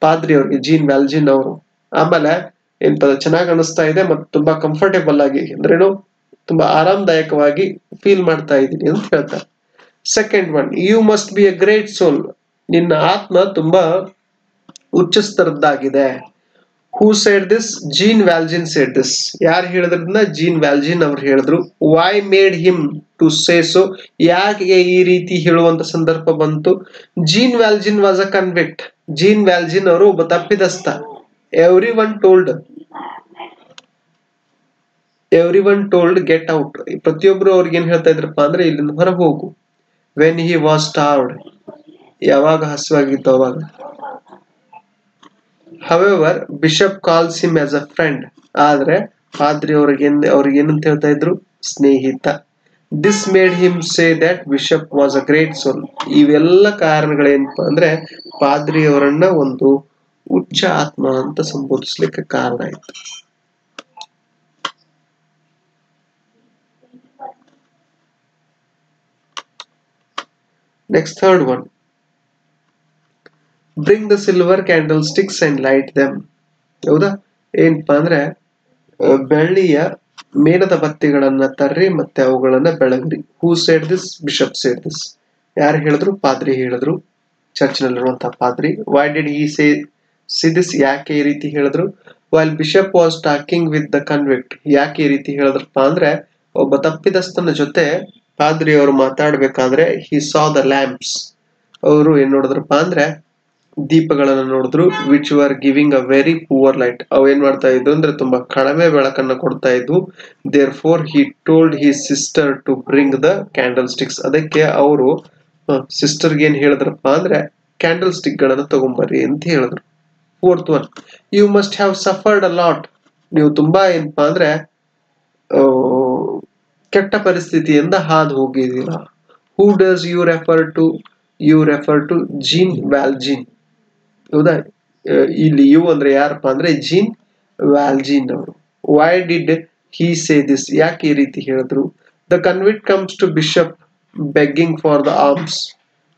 ಪಾದ್ರಿ ಅವ್ರಿಗೆ, ಜೀನ್ ವ್ಯಾಲ್ಜಿನ್ ಅವರು. ಆಮೇಲೆ ಏನಪ್ಪ ಚೆನ್ನಾಗಿ ಅನಿಸ್ತಾ ಇದೆ ಮತ್ತು ತುಂಬಾ ಕಂಫರ್ಟೇಬಲ್ ಆಗಿ ಅಂದ್ರೇನು ತುಂಬಾ ಆರಾಮದಾಯಕವಾಗಿ ಫೀಲ್ ಮಾಡ್ತಾ ಇದ್ದೀನಿ ಅಂತ ಹೇಳ್ತಾರೆ. Second one, you must be a great soul. ನಿನ್ನ ಆತ್ಮ ತುಂಬಾ ಉಚ್ಚ ಸ್ತರದ್ದಾಗಿದೆ. Who said this? Jean Valjean said this. ಯಾರು ಹೇಳಿದ್ರನ್ನ? ಜೀನ್ ವ್ಯಾಲ್ಜಿನ್ ಅವ್ರು ಹೇಳಿದ್ರು. Why made him to say so? ಯಾಕೆ ಈ ರೀತಿ ಹೇಳುವಂತ ಸಂದರ್ಭ ಬಂತು? Jean Valjean was a convict. Jean Valjean ಅವರು ಒಬ್ಬ ತಪ್ಪಿದಸ್ತ. Everyone told get out. ಪ್ರತಿಯೊಬ್ರು ಅವ್ರಿಗೆ ಏನ್ ಹೇಳ್ತಾ ಇದ್ರಪ್ಪ ಅಂದ್ರೆ ಇಲ್ಲಿಂದ ಹೊರಗೆ ಹೋಗು. ವೆನ್ ಹಿ ವಾಸ್ ಸ್ಟಾರ್ವ್ಡ್, ಯಾವಾಗ ಹಸುವಾಗಿತ್ತು ಅವಾಗ. However, Bishop calls him as a friend. ಆದ್ರೆ ಪಾದ್ರಿ ಅವ್ರಿಗೇನಂತ ಹೇಳ್ತಾ ಇದ್ರು? ಸ್ನೇಹಿತ. This made him say that Bishop was a great soul. ಇವೆಲ್ಲ ಕಾರಣಗಳೇನಪ್ಪ ಅಂದ್ರೆ ಪಾದ್ರಿ ಅವರನ್ನ ಒಂದು ಉಚ್ಚ ಆತ್ಮ ಅಂತ ಸಂಬೋಧಿಸ್ಲಿಕ್ಕೆ ಕಾರಣ ಆಯ್ತು. Next, third one. Bring the silver candlesticks and light them. ಹೌದಾ, ಏನಪ್ಪಾ ಅಂದ್ರೆ ಬೆಳ್ಳಿಯ ಮೇಣದ ಬತ್ತಿಗಳನ್ನ ತರ್ರಿ ಮತ್ತೆ ಅವುಗಳನ್ನ ಬೆಳಗ್ರಿ. Who said this? Bishop said this. ಯಾರು ಹೇಳಿದ್ರು? ಪಾದ್ರಿ ಹೇಳಿದ್ರು, ಚರ್ಚ್ನಲ್ಲಿರುವಂತಹ ಪಾದ್ರಿ. Why did he see this? ಯಾಕೆ ಈ ರೀತಿ ಹೇಳಿದ್ರು? While bishop was talking with the convict. ಯಾಕೆ ಈ ರೀತಿ ಹೇಳಿದ್ರಪ್ಪ ಅಂದ್ರೆ ಒಬ್ಬ ತಪ್ಪಿದಸ್ತನ ಜೊತೆ ಪಾದ್ರಿ ಅವರು ಮಾತಾಡ್ಬೇಕಾದ್ರೆ ಹಿ ಸಾ ದ ಲ್ಯಾಂಪ್ಸ್. ಅವರು ಏನ್ ನೋಡಿದ್ರಪ್ಪ ಅಂದ್ರೆ ದೀಪಗಳನ್ನ ನೋಡಿದ್ರು. Which were giving a very poor light. ಅವು ಏನ್ ಮಾಡ್ತಾ ಇದ್ವು ಅಂದ್ರೆ ತುಂಬಾ ಕಡಿಮೆ ಬೆಳಕನ್ನ ಕೊಡ್ತಾ ಇದ್ವು. Therefore he told his sister to bring the candlesticks. ಅದಕ್ಕೆ ಅವರು ಸಿಸ್ಟರ್ಗೆ ಏನ್ ಹೇಳಿದ್ರಪ್ಪ ಅಂದ್ರೆ ಕ್ಯಾಂಡಲ್ ಸ್ಟಿಕ್ ಗಳನ್ನ ತಗೊಂಬರ್ರಿ ಅಂತ ಹೇಳಿದ್ರು. Fourth one, you must have suffered a lot. ನೀವು ತುಂಬಾ ಏನಪ್ಪಾ ಅಂದ್ರೆ ಕೆಟ್ಟ ಪರಿಸ್ಥಿತಿಯಿಂದ ಹಾದು ಹೋಗಿದ್ದೀರಾ. Who does you refer to? You refer to Jean Valjean. ಹೌದಾ? ಇಲ್ಲಿ ಯು ಅಂದ್ರೆ ಯಾರಪ್ಪ ಅಂದ್ರೆ ಜೀನ್ ವ್ಯಾಲ್ಜಿನ್ ಅವರು. Why did he say this? ಯಾಕೆ ಈ ರೀತಿ ಹೇಳಿದ್ರು? The convict comes to bishop begging for the alms.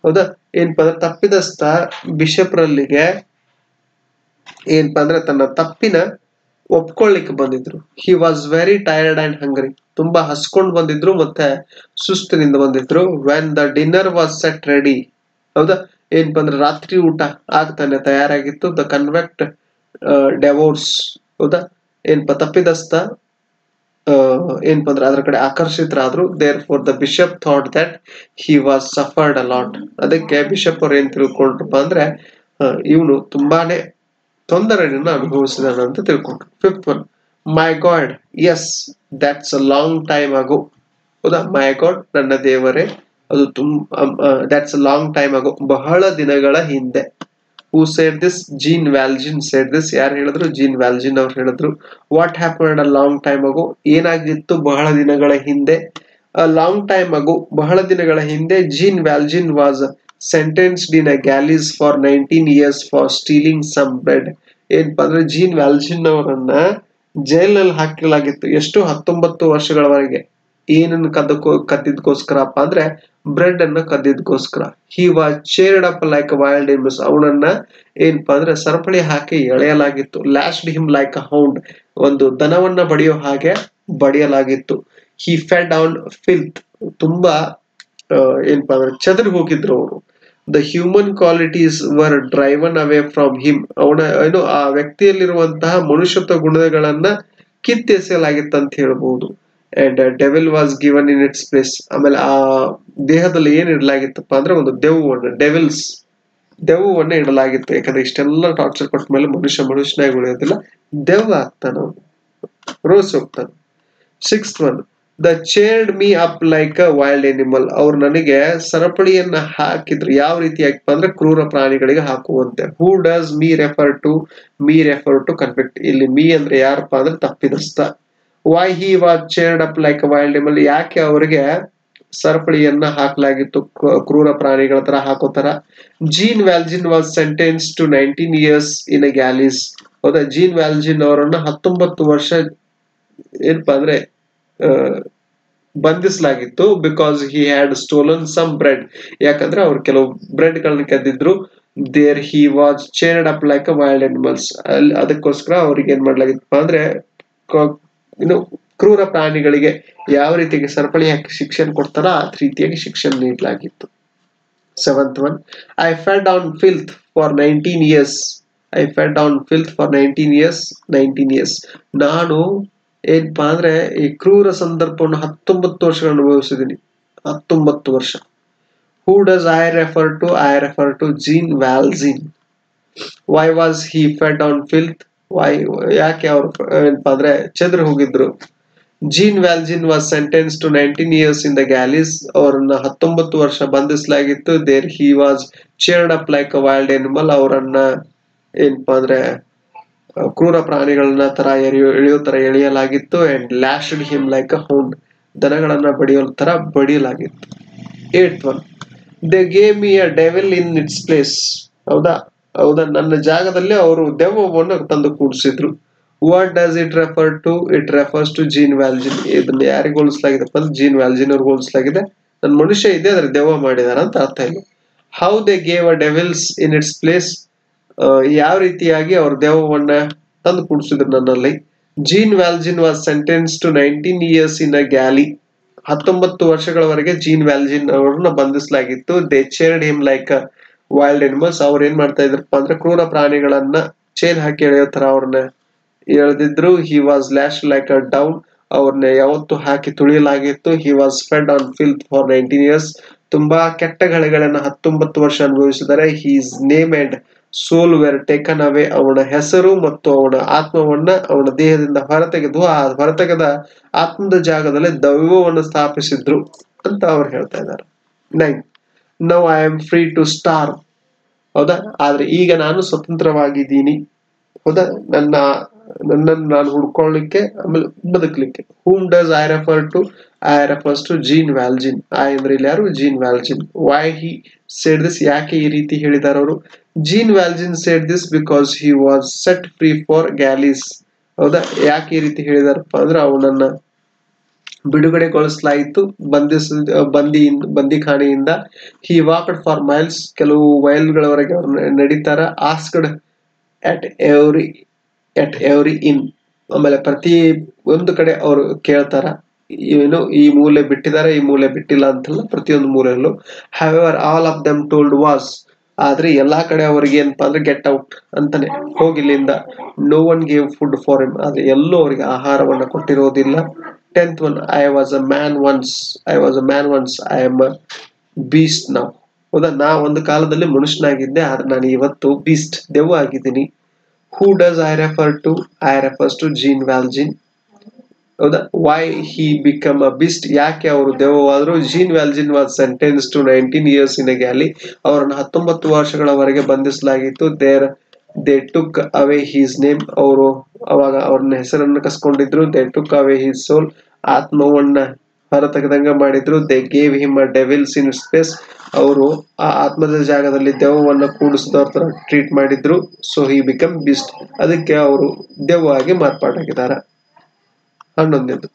ಹೌದಾ? ಏನಪ್ಪಾ ಅಂದ್ರೆ ತಪ್ಪಿದಸ್ತ ಬಿಷಪ್ರಲ್ಲಿಗೆ ಏನಪ್ಪಾ ಅಂದ್ರೆ ತನ್ನ ತಪ್ಪಿನ ಒಪ್ಕೊಳ್ಳಿಕ್ಕೆ ಬಂದಿದ್ರು. He was very tired and hungry. ತುಂಬಾ ಹಸ್ಕೊಂಡ್ ಬಂದಿದ್ರು ಮತ್ತೆ ಸುಸ್ತಿನಿಂದ ಬಂದಿದ್ರು. When the dinner was set ready. ಹೌದಾ? ಏನಪ್ಪಾ ಅಂದ್ರೆ ರಾತ್ರಿ ಊಟ ಆಗ್ತಾನೆ ತಯಾರಾಗಿತ್ತು. ದ ಕನ್ವೆಕ್ಟ್ ಡೆವೋರ್ಸ್. ಹೌದಾ? ಏನಪ್ಪಾ ತಪ್ಪಿದಸ್ತ ಏನಪ್ಪಾ ಅಂದ್ರೆ ಅದ್ರ ಕಡೆ ಆಕರ್ಷಿತರಾದ್ರು. Therefore the bishop thought that he was suffered a lot. ಅದಕ್ಕೆ ಬಿಷಪ್ ಅವ್ರು ಏನ್ ತಿಳ್ಕೊಂಡ್ರಪ್ಪ ಅಂದ್ರೆ ಇವನು ತುಂಬಾನೇ ತೊಂದರೆಯನ್ನ ಅನುಭವಿಸಿದಾನ ಅಂತ ತಿಳ್ಕೊಂಡ್ರು. Fifth one, my God, yes that's a long time ago. ಹೌದಾ? ಮೈ ಗಾಡ್, ನನ್ನ ದೇವರೇ, ಅದು ದಟ್ಸ್ ಅ ಲಾಂಗ್ ಟೈಮ್ ಆಗೋ, ಬಹಳ ದಿನಗಳ ಹಿಂದೆ. Who said this? Jean Valjean said this. ಯಾರು ಹೇಳಿದ್ರು? ಜೀನ್ ವ್ಯಾಲ್ಜಿನ್ ಅವ್ರು ಹೇಳಿದ್ರು. What happened a long time ago? ಏನಾಗಿತ್ತು ಬಹಳ ದಿನಗಳ ಹಿಂದೆ? ಅ ಲಾಂಗ್ ಟೈಮ್ ಆಗೋ, ಬಹಳ ದಿನಗಳ ಹಿಂದೆ, Jean Valjean was sentenced in a galleys for 19 years for stealing some bread. ಏನಪ್ಪಾ ಅಂದ್ರೆ ಜೀನ್ ವ್ಯಾಲ್ಜಿನ್ ಅವರನ್ನ ಜೈಲಲ್ಲಿ ಹಾಕಲಾಗಿತ್ತು. ಎಷ್ಟು? 19 ವರ್ಷಗಳವರೆಗೆ. ಏನನ್ನು ಕದ್ದಿದ್ಕೋಸ್ಕರಪ್ಪ ಅಂದ್ರೆ ಬ್ರೆಡ್ ಅನ್ನ ಕದ್ದಿದ್ಕೋಸ್ಕರ. He was chained up like wild animals. ಅವನನ್ನ ಏನಪ್ಪಾ ಅಂದ್ರೆ ಸರಪಳಿ ಹಾಕಿ ಎಳೆಯಲಾಗಿತ್ತು. Lashed him like a hound. ಒಂದು ದನವನ್ನ ಬಡಿಯೋ ಹಾಗೆ ಬಡಿಯಲಾಗಿತ್ತು. ಹಿ ಫೆಡ್ ಆನ್ ಫಿಲ್ತ್. ತುಂಬಾ ಏನಪ್ಪಾ ಅಂದ್ರೆ ಚದರಿ ಹೋಗಿದ್ರು ಅವರು. The human qualities var driven away from him. ಅವನ ಏನು ಆ ವ್ಯಕ್ತಿಯಲ್ಲಿರುವಂತಹ ಮನುಷ್ಯತ್ವ ಗುಣಗಳನ್ನ ಕಿತ್ತೆಸೆಯಲಾಗಿತ್ತು ಅಂತ ಹೇಳ್ಬಹುದು. And devil was given in its place. ಆಮೇಲೆ ಆ ದೇಹದಲ್ಲಿ ಏನ್ ಇಡಲಾಗಿತ್ತಪ್ಪ ಅಂದ್ರೆ ಒಂದು ದೆವ್ವನ್ನ, ದೆವ್ವನ್ನ ಇಡಲಾಗಿತ್ತು. ಯಾಕಂದ್ರೆ ಇಷ್ಟೆಲ್ಲ ಟಾರ್ಚರ್ ಕೊಟ್ಟ ಮೇಲೆ ಮನುಷ್ಯನಾಗಿ ಉಳಿಯೋದಿಲ್ಲ, ದೆವ್ವ ಆಗ್ತಾನ, ರೋಸ್ ಹೋಗ್ತಾನೆ. Sixth one, the chaired me up like a wild animal. ಅವ್ರು ನನಗೆ ಸರಪಳಿಯನ್ನ ಹಾಕಿದ್ರು. ಯಾವ ರೀತಿಯಾಗಿ ಅಂದ್ರೆ ಕ್ರೂರ ಪ್ರಾಣಿಗಳಿಗೆ ಹಾಕುವಂತೆ. Who does me refer to? Me refer to convict. ಇಲ್ಲಿ ಮೀ ಅಂದ್ರೆ ಯಾರಪ್ಪ ಅಂದ್ರೆ ತಪ್ಪಿದಸ್ತ. Why he was chained up like a wild animal? ಯಾಕೆ ಅವರಿಗೆ ಸರಪಳಿಯನ್ನ ಹಾಕಲಾಗಿತ್ತು ಕ್ರೂರ ಪ್ರಾಣಿಗಳ ತರ ಹಾಕೋತರ? Jean Valjean was sentence to 19 years in a galleys. ಹೌದಾ? ಜೀನ್ ವ್ಯಾಲ್ಜಿನ್ ಅವರನ್ನ 19 ವರ್ಷ ಏನಪ್ಪಾ ಅಂದ್ರೆ ಬಂಧಿಸಲಾಗಿತ್ತು. Because he had stolen some bread. ಯಾಕಂದ್ರೆ ಅವ್ರು ಕೆಲವು ಬ್ರೆಡ್ ಗಳನ್ನ ಕದ್ದಿದ್ರು. There he was chained up like a wild animals. ಅದಕ್ಕೋಸ್ಕರ ಅವ್ರಿಗೆ ಏನ್ ಮಾಡ್ಲಾಗಿತ್ತಪ್ಪ ಅಂದ್ರೆ ಇನ್ನು ಕ್ರೂರ ಪ್ರಾಣಿಗಳಿಗೆ ಯಾವ ರೀತಿಯಾಗಿ ಸರಪಳಿ ಹಾಕಿ ಶಿಕ್ಷಣ ಕೊಡ್ತಾರ ಆ ರೀತಿಯಾಗಿ ಶಿಕ್ಷಣ ನೀಡಲಾಗಿತ್ತು. Seventh one, I fed on filth for 19 years. I fed on filth for 19 years. ನಾನು ಏನಪ್ಪಾ ಅಂದ್ರೆ ಈ ಕ್ರೂರ ಸಂದರ್ಭವನ್ನು 19 ವರ್ಷಗಳು ಅನುಭವಿಸಿದೀನಿ. 19 ವರ್ಷ. Who does I refer to? I refer to Jean Valjean. Why was he fed on filth? Why, ಯಾಕೆ ಅವ್ರು ಏನಪ್ಪಾ ಅಂದ್ರೆ ಚದ್ರ ಹೋಗಿದ್ರು. Jean Valjean was sentence to 19 years in the galleys. ಅವರನ್ನ 19 ವರ್ಷ ಬಂಧಿಸಲಾಗಿತ್ತು. There he was chained up like a wild animal. ಅವರನ್ನ ಏನಪ್ಪಾ ಅಂದ್ರೆ ಕ್ರೂರ ಪ್ರಾಣಿಗಳನ್ನ ತರ ಎಳೆಯೋ ತರ ಎಳೆಯಲಾಗಿತ್ತು. And lashed him like a hound. ದನಗಳನ್ನ ಬಡಿಯೋ ತರ ಬಡಿಯಲಾಗಿತ್ತು. Eight one, they gave me a devil in its place. ಹೌದಾ? ನನ್ನ ಜಾಗದಲ್ಲಿ ಅವರು ದೆವ್ವವನ್ನು ತಂದು ಕೂಡಿಸಿದ್ರು. What does it refer to? It refers to Jean Valjean. ಇದನ್ನ ಯಾರಿಗೆ ಹೋಲಿಸಲಾಗಿದೆಪ್ಪ ಅಂದ್ರೆ ಜೀನ್ ವ್ಯಾಲ್ಜಿನ್ ಅವ್ರಿಗೆ ಹೋಲಿಸಲಾಗಿದೆ. ನನ್ನ ಮನುಷ್ಯ ಇದೆ ಅದ್ರ ದೆವ್ವ ಮಾಡಿದಾರ ಅಂತ ಅರ್ಥ ಇಲ್ಲ. How they gave a devils in its place. ಯಾವ ರೀತಿಯಾಗಿ ಅವ್ರ ದೆವ್ವವನ್ನ ತಂದು ಕೂಡಿಸಿದ್ರು ನನ್ನಲ್ಲಿ. Jean Valjean was sentence to 19 years in a galley. 19 ವರ್ಷಗಳವರೆಗೆ ಜೀನ್ ವ್ಯಾಲ್ಜಿನ್ ಅವರನ್ನ ಬಂಧಿಸಲಾಗಿತ್ತು. They chained him like wild animals. ಅವ್ರು ಏನ್ ಮಾಡ್ತಾ ಇದ್ರಪ್ಪ ಅಂದ್ರೆ ಕ್ರೂರ ಪ್ರಾಣಿಗಳನ್ನ ಚೇರ್ ಹಾಕಿ ಎಳೆಯೋ ತರ ಅವ್ರನ್ನ ಎಳೆದಿದ್ರು. He was lash like a down. ಅವ್ರನ್ನ ಯಾವತ್ತು ಹಾಕಿ ತುಳಿಯಲಾಗಿತ್ತು. He was fed on filth for 19 years. ತುಂಬಾ ಕೆಟ್ಟ ಘಳಿಗಳನ್ನ 19 ವರ್ಷ ಅನುಭವಿಸಿದರೆ. His name and soul were taken away. ಅವನ ಹೆಸರು ಮತ್ತು ಅವನ ಆತ್ಮವನ್ನ ಅವನ ದೇಹದಿಂದ ಹೊರತೆಗೆದು ಆ ಹೊರತೆಗೆದ ಆತ್ಮದ ಜಾಗದಲ್ಲಿ ದೈವವನ್ನು ಸ್ಥಾಪಿಸಿದ್ರು ಅಂತ ಅವ್ರು ಹೇಳ್ತಾ ಇದ್ದಾರೆ. 9, now I am free to starve. ಹೌದಾ, ಆದ್ರೆ ಈಗ ನಾನು ಸ್ವತಂತ್ರವಾಗಿದ್ದೀನಿ. ಹೌದಾ, ನನ್ನನ್ನು ನಾನು ಹುಡ್ಕೊಳ್ಳಿಕ್ಕೆ ಆಮೇಲೆ ಬದುಕಲಿಕ್ಕೆ. Whom does I refer to? I refers to Jean Valjean. I ಅಂದ್ರೆ ಇಲ್ಲಿ ಯಾರು? Jean Valjean. Why he said this? ಯಾಕೆ ಈ ರೀತಿ ಹೇಳಿದಾರೆ ಅವರು? Jean Valjean said this because he was set free for galleys. ಹೌದಾ, ಯಾಕೆ ಈ ರೀತಿ ಹೇಳಿದಾರಪ್ಪ ಅಂದ್ರೆ ಅವನನ್ನ ಬಿಡುಗಡೆಗೊಳಿಸಲಾಯಿತು ಬಂದಿಖಾನೆಯಿಂದ. ಹಿ ವಾಕ್ಡ್ ಫಾರ್ ಮೈಲ್ಸ್, ಕೆಲವು ಮೈಲ್ಗಳವರೆಗೆ ಅವರು ನಡೀತಾರ. ಆಸ್ಕ್ಡ್ ಅಟ್ ಎವ್ರಿ ಇನ್, ಆಮೇಲೆ ಪ್ರತಿ ಒಂದು ಕಡೆ ಅವರು ಕೇಳ್ತಾರ, ಏನು ಈ ಮೂಲೆ ಬಿಟ್ಟಿದ್ದಾರೆ, ಈ ಮೂಲೆ ಬಿಟ್ಟಿಲ್ಲ ಅಂತಲ್ಲ, ಪ್ರತಿಯೊಂದು ಮೂಲೆಯಲ್ಲೂ. However all of them told was, ಆದ್ರೆ ಎಲ್ಲಾ ಕಡೆ ಅವ್ರಿಗೆ ಏನಪ್ಪಾ ಅಂದ್ರೆ ಗೆಟ್ ಔಟ್ ಅಂತಾನೆ, ಹೋಗಿಲ್ಲಿಂದ. No one gave food for him, ಆದ್ರೆ ಎಲ್ಲೂ ಅವರಿಗೆ ಆಹಾರವನ್ನ ಕೊಟ್ಟಿರೋದಿಲ್ಲ. 10th one, I was a man once, I am a beast now. ಹೌದಾ, ನಾ ಒಂದು ಕಾಲದಲ್ಲಿ ಮನುಷ್ಯನಾಗಿದ್ದೆ, ಆದ್ರೆ ನಾನು ಇವತ್ತು ಬೀಸ್ಟ್, ದೆವ್ವ ಆಗಿದ್ದೀನಿ. Who does I refer to? I refers to Jean Valjean. ಹೌದಾ, why he become a beast, ಯಾಕೆ ಅವರು ದೆವ್ವವಾದ್ರು? Jean Valjean was sentence to 19 years in a galley, ಅವರನ್ನು 19 ವರ್ಷಗಳವರೆಗೆ ಬಂಧಿಸಲಾಗಿತ್ತು. They took away his name, ಅವರು ಅವಾಗ ಅವ್ರನ್ನ ಹೆಸರನ್ನು ಕಸ್ಕೊಂಡಿದ್ರು. They took away his soul, ಆತ್ಮವನ್ನ ಹೊರ ತೆಗೆದಂಗ ಮಾಡಿದ್ರು. They gave him a devils in space, ಅವರು ಆ ಆತ್ಮದ ಜಾಗದಲ್ಲಿ ದೆವ್ವವನ್ನು ಕೂಡಿಸಿದವ್ರ ತರ ಟ್ರೀಟ್ ಮಾಡಿದ್ರು. ಸೊ ಹಿ ಬಿಕಮ್ ಬಿಸ್ಟ್, ಅದಕ್ಕೆ ಅವರು ದೆವ್ವ ಆಗಿ ಮಾರ್ಪಾಟಾಗಿದ್ದಾರೆ. 11ನೇದು,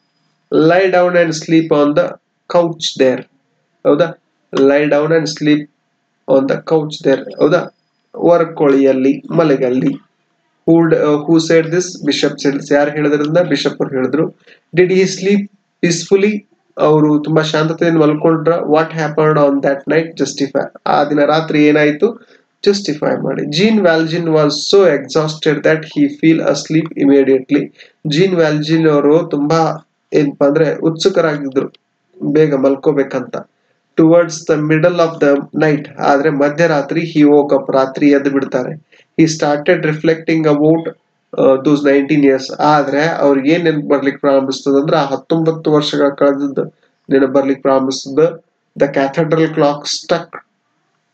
lie down and sleep on the couch there. ಹೌದಾ, lie down and sleep on the couch there. ಹೌದಾ, ಹೊರಕೋಳಿಯಲ್ಲಿ ಮಲಗಲ್ಲಿ. Who said this? Bishop said this. ಯಾರು ಹೇಳಿದ್ರಿಂದ? ಬಿಷಪ್ ಅವ್ರು ಹೇಳಿದ್ರು. ಡಿಡ್ ಹಿ ಸ್ಲೀಪ್ ಪೀಸ್ಫುಲಿ, ಅವರು ತುಂಬಾ ಶಾಂತತೆಯನ್ನು ಮಲ್ಕೊಂಡ್ರ? What happened on that night? Justify, ಆ ದಿನ ರಾತ್ರಿ ಏನಾಯ್ತು ಜಸ್ಟಿಫೈ ಮಾಡಿ. Jean Valjean was so exhausted that he feel asleep immediately. Jean Valjean ಅವರು ತುಂಬಾ ಏನಪ್ಪಾ ಅಂದ್ರೆ ಉತ್ಸುಕರಾಗಿದ್ರು, ಬೇಗ ಮಲ್ಕೋಬೇಕಂತ. Towards the middle of the night, ಆದ್ರೆ ಮಧ್ಯರಾತ್ರಿ, ಹಿ ವೋಕ್ ಅಪ್, ರಾತ್ರಿ ಎದ್ದು ಬಿಡ್ತಾರೆ. He started reflecting about those 19 years, ಆದ್ರೆ ಅವ್ರಿಗೆ ಏನ್ ನೆನಪು ಬರ್ಲಿಕ್ಕೆ ಪ್ರಾರಂಭಿಸ್ತದ ಅಂದ್ರೆ ಆ 19 ವರ್ಷಗಳ ಕಳೆದದ್ದು ನೆನಪು ಬರ್ಲಿಕ್ಕೆ ಪ್ರಾರಂಭಿಸ್ತದ. The cathedral clock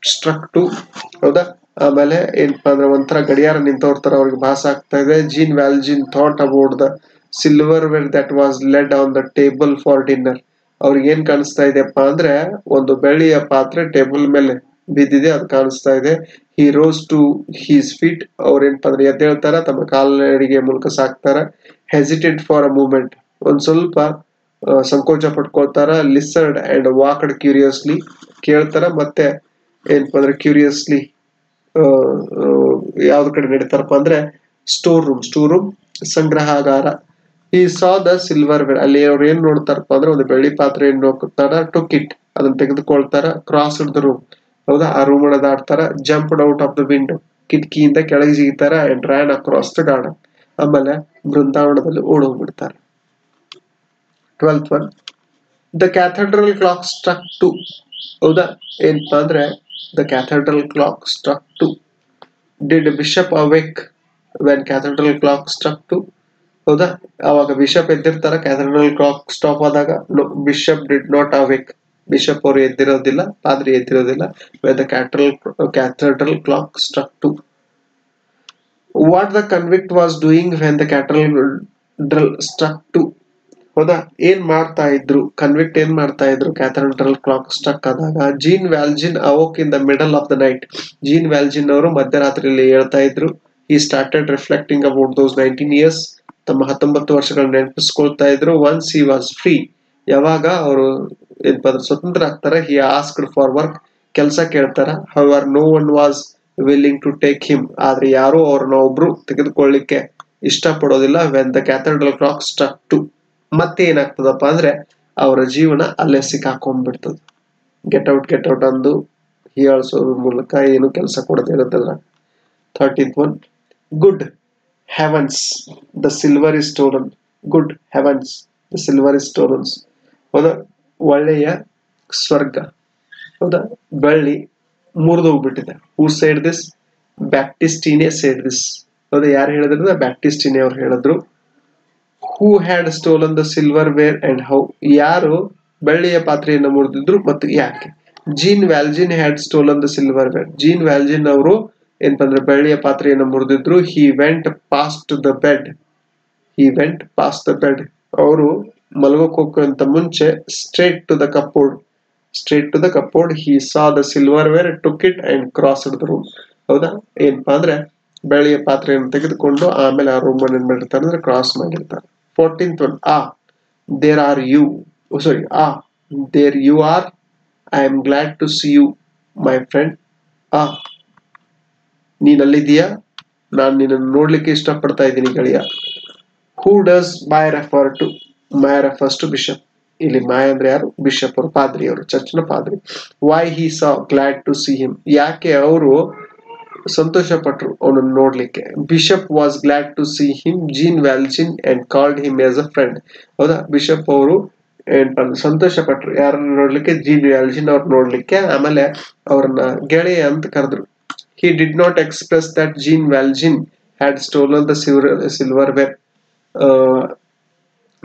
struck two. ಹೌದಾ, ಆಮೇಲೆ ಏನಪ್ಪಾ ಅಂದ್ರೆ ಒಂಥರ ಗಡಿಯಾರ ನಿಂತವ್ರ ತರ ಅವ್ರಿಗೆ ಭಾಸ ಆಗ್ತಾ ಇದೆ. Jean Valjean thought about the silverware that was LED on the table for dinner. ಅವ್ರಿಗೆ ಏನ್ ಕಾಣಿಸ್ತಾ ಇದೆಯಪ್ಪ ಅಂದ್ರೆ ಒಂದು ಬೆಳ್ಳಿಯ ಪಾತ್ರೆ ಟೇಬಲ್ ಮೇಲೆ ಬಿದ್ದಿದೆ, ಅದು ಕಾಣಿಸ್ತಾ ಇದೆ. ಹಿ ರೋಸ್ ಟು ಹೀಸ್ ಫೀಟ್, ಅವ್ರೇನಪ್ಪ ಅಂದ್ರೆ ಎದ್ದೇಳ್ತಾರ, ತಮ್ಮ ಕಾಲ್ನಡಿಗೆ ಮೂಲಕ ಸಾಕ್ತಾರ. ಹೆಸಿಟೇಟ್ ಫಾರ್ ಅ ಮೂಮೆಂಟ್, ಒಂದ್ ಸ್ವಲ್ಪ ಸಂಕೋಚ ಪಡ್ಕೊಳ್ತಾರ. ಲಿಸರ್ಡ್ ಅಂಡ್ ವಾಕ್ಡ್ ಕ್ಯೂರಿಯಸ್ಲಿ, ಕೇಳ್ತಾರ ಮತ್ತೆ ಏನಪ್ಪ ಅಂದ್ರೆ ಕ್ಯೂರಿಯಸ್ಲಿ ಯಾವ್ದು ಕಡೆ ನಡೀತಾರಪ್ಪ ಅಂದ್ರೆ ಸ್ಟೋರ್ ರೂಮ್ ಸಂಗ್ರಹಾಗಾರ. ಈ ಸಾ ದ ಸಿಲ್ವರ್ ವೇರ್, ಅಲ್ಲಿ ಅವ್ರು ಏನ್ ನೋಡ್ತಾರಪ್ಪ ಅಂದ್ರೆ ಒಂದು ಬೆಳ್ಳಿ ಪಾತ್ರೆ ನೋಡ್ತಾರ. ಟುಕ್ ಇಟ್, ಅದನ್ನ ತೆಗೆದುಕೊಳ್ತಾರ. ಕ್ರಾಸ್ ದ ರೂಮ್, ಹೌದಾ, ಆ ರೂಮ್ ಅನ್ನ ದಾಟ್ತಾರ. Jumped out of the window, ಕಿಟಕಿಯಿಂದ ಕೆಳಗೆ ಜಿಗಿತಾರ. And ran across the garden, ಆಮೇಲೆ ಬೃಂದಾವನದಲ್ಲಿ ಓಡೋಗ್ಬಿಡ್ತಾರೆ. 12th one, the cathedral clock struck two. ಹೌದಾ, ಏನಪ್ಪಾ ಅಂದ್ರೆ the cathedral clock struck two. Did bishop awake when cathedral clock struck two? ಹೌದಾ, ಅವಾಗ ಬಿಷಪ್ ಎದ್ದಿರ್ತಾರ ಕ್ಯಾಥೆಡ್ರಲ್ ಕ್ಲಾಕ್ ಸ್ಟಾಪ್ ಆದಾಗ. Bishop did not awake, bishop ಅವರು ಎದ್ದಿರೋದಿಲ್ಲ, ಪಾದ್ರಿ ಎದ್ದಿರೋದಿಲ್ಲ. When the cathedral clock struck two. What the convict was doing when the cathedral struck two? ಹೌದಾ, ಏನ್ ಮಾಡ್ತಾ ಇದ್ರು ಕನ್ವಿಕ್ಟ್, ಏನ್ ಮಾಡ್ತಾ ಇದ್ರು ಕ್ಯಾಥೆಡ್ರಲ್ ಕ್ಲಾಕ್ ಸ್ಟ್ರಕ್ ಆದಾಗ? Jean Valjean awoke in the middle of the night. Jean Valjean ಅವರು ಮಧ್ಯರಾತ್ರಿಯಲ್ಲಿ ಹೇಳ್ತಾ ಇದ್ರು. He started reflecting about those 19 years, ತಮ್ಮ 19 ವರ್ಷಗಳನ್ನ ನೆನಪಿಸ್ಕೊಳ್ತಾ ಇದ್ರು. ಒನ್ಸ್ ಹಿ ವಾಸ್ ಫ್ರೀ, ಯಾವಾಗ ಅವರು ಏನಪ್ಪ ಅಂದ್ರೆ ಸ್ವತಂತ್ರ ಆಗ್ತಾರ. ಹಿ ಆಸ್ಕ್ಡ್ ಫಾರ್ ವರ್ಕ್, ಕೆಲಸ ಕೇಳ್ತಾರ. However no one was willing to take him, ಆದ್ರೆ ಯಾರು ಅವ್ರನ್ನ ಒಬ್ರು ತೆಗೆದುಕೊಳ್ಳಿಕ್ಕೆ ಇಷ್ಟ ಪಡೋದಿಲ್ಲ. When the cathedral clock struck two, ಮತ್ತೆ ಏನಾಗ್ತದಪ್ಪ ಅಂದ್ರೆ ಅವರ ಜೀವನ ಅಲ್ಲೇ ಸಿಕ್ಕಾಕೊಂಡ್ಬಿಡ್ತದೆ. ಗೆಟ್ ಔಟ್ ಅಂದು ಹೀಯಾಳಿಸೋದ್ರ ಮೂಲಕ ಏನು ಕೆಲಸ ಕೊಡದೇ ಇರುತ್ತಲ್ಲ. 13th one, good heavens the silver is stolen. Good heavens the silver is stolen. ಹೌದಾ, ಒಳ್ಳೆಯ ಸ್ವರ್ಗ, ಹೌದಾ, ಬೆಳ್ಳಿ ಮುರಿದೋಗ್ಬಿಟ್ಟಿದೆ. Who said this? Baptistine said this. ಹೌದಾ, ಯಾರು ಹೇಳಿದ್ರು? ಬ್ಯಾಪ್ಟಿಸ್ಟಿನೇ ಅವ್ರು ಹೇಳಿದ್ರು. Who had stolen the silverware and how? ಯಾರು ಬೆಳ್ಳಿಯ ಪಾತ್ರೆಯನ್ನು ಮುರಿದಿದ್ರು ಮತ್ತು ಯಾಕೆ? Jean Valjean had stolen the silverware. Jean Valjean ಅವರು ಏನಪ್ಪ ಅಂದ್ರೆ ಬೆಳ್ಳಿಯ ಪಾತ್ರೆಯನ್ನು ಮುರಿದಿದ್ರು. He went past the bed. He went past the bed. ಅವರು ಮಲಗೋಕ್ ಹೋಗೋಕ್ಕಿಂತ ಮುಂಚೆ straight to the cupboard. Straight to the cupboard. He saw the silverware, took it and crossed the room. ಹೌದಾ? ಏನಪ್ಪಾ ಅಂದ್ರೆ ಬೆಳ್ಳಿಯ ಪಾತ್ರೆಯನ್ನು ತೆಗೆದುಕೊಂಡು ಆಮೇಲೆ ಆ ರೂಮ್ ಅನ್ನು ಏನ್ ಮಾಡಿರ್ತಾರೆ ಅಂದ್ರೆ ಕ್ರಾಸ್ ಮಾಡಿರ್ತಾರೆ. 14th one. There are you. Oh, sorry. There you are. I am glad to see you, my friend. ನೀನ್ ಅಲ್ಲಿದೀಯಾ, ನಾನು ನಿನ್ನನ್ನು ನೋಡ್ಲಿಕ್ಕೆ ಇಷ್ಟಪಡ್ತಾ ಇದ್ದೀನಿ ಗೆಳೆಯ. Who does my refer to? My refers to bishop. ಇಲ್ಲಿ ಮೈ ಅಂದ್ರೆ ಯಾರು? ಬಿಷಪ್ ಅವರು, ಪಾದ್ರಿ ಅವರು, ಚರ್ಚ್ನ ಪಾದ್ರಿ. Why he saw glad to see him. ಯಾಕೆ ಅವರು ಸಂತೋಷ ಪಟ್ರು ಅವನನ್ನು ನೋಡ್ಲಿಕ್ಕೆ? Bishop was glad to see him Jean Valjean and called him as a friend. ಹೌದಾ? ಬಿಷಪ್ ಅವರು ಸಂತೋಷ ಪಟ್ರು ಯಾರನ್ನ ನೋಡ್ಲಿಕ್ಕೆ? ಜೀನ್ ವ್ಯಾಲ್ಜಿನ್ ಅವ್ರು ನೋಡ್ಲಿಕ್ಕೆ. ಆಮೇಲೆ ಅವ್ರನ್ನ ಗೆಳೆಯ ಅಂತ ಕರೆದ್ರು. He did not express that Jean Valjean had stolen the silverware.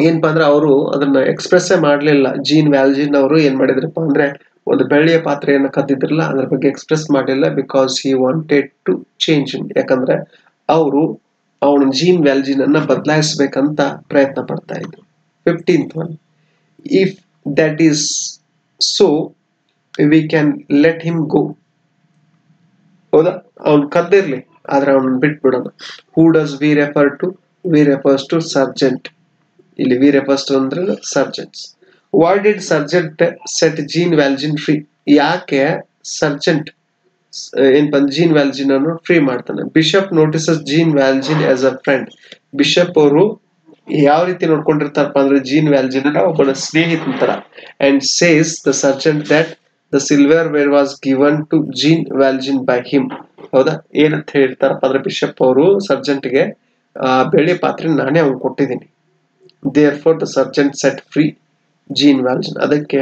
ಏನಪ್ಪಾ ಅಂದ್ರೆ ಅವರು ಅದನ್ನ ಎಕ್ಸ್ಪ್ರೆಸ್ ಮಾಡ್ಲಿಲ್ಲ. ಜೀನ್ ವ್ಯಾಲ್ಜಿನ್ ಅವರು ಏನ್ ಮಾಡಿದ್ರಪ್ಪ ಅಂದ್ರೆ ಒಂದು ಬೆಳ್ಳಿಯ ಪಾತ್ರೆಯನ್ನು ಕದ್ದಿದ್ರಲ್ಲ ಅದ್ರ ಬಗ್ಗೆ ಎಕ್ಸ್ಪ್ರೆಸ್ ಮಾಡಲಿಲ್ಲ. Because he wanted to change. ಯಾಕಂದ್ರೆ ಅವರು ಅವನು ಜೀನ್ ವ್ಯಾಲ್ಜಿನ್ ಅನ್ನ ಬದಲಾಯಿಸಬೇಕಂತ ಪ್ರಯತ್ನ ಪಡ್ತಾ ಇದ್ರು. 15th one. If that is so, we can let him go. ಹೌದಾ? ಅವ್ನು ಕದ್ದಿರ್ಲಿ, ಆದ್ರೆ ಅವನನ್ನು ಬಿಟ್ಬಿಡೋಣ. Who does we refer to? We refers to sergeant. ಇಲ್ಲಿ ವಿ ರೆಫರ್ಸ್ ಟು ಅಂದ್ರೆ sergeants. Why did sergeant set Jean Valjean free? ಯಾಕೆ sergeant ಏನಪ್ಪ ಜೀನ್ ವ್ಯಾಲ್ಜಿನ್ ಅನ್ನು ಫ್ರೀ ಮಾಡ್ತಾನೆ? Bishop notices Jean Valjean as a friend. Bishop ಅವರು ಯಾವ ರೀತಿ ನೋಡ್ಕೊಂಡಿರ್ತಾರಪ್ಪ ಅಂದ್ರೆ ಜೀನ್ ವ್ಯಾಲ್ಜಿನ್ ಒಬ್ಬನ ಸ್ನೇಹಿತನ ತರ. And says the sergeant that the silverware was given to Jean Valjean by him. ಹೌದಾ? ಏನಂತ ಹೇಳ್ತಾರಪ್ಪ ಅಂದ್ರೆ ಬಿಷಪ್ ಅವರು ಸರ್ಜೆಂಟ್ಗೆ ಬೆಳ್ಳಿ ಪಾತ್ರೆ ನಾನೇ ಅವ್ನು ಕೊಟ್ಟಿದ್ದೀನಿ. Therefore the sergeant set free Jean Valjean. ಅದಕ್ಕೆ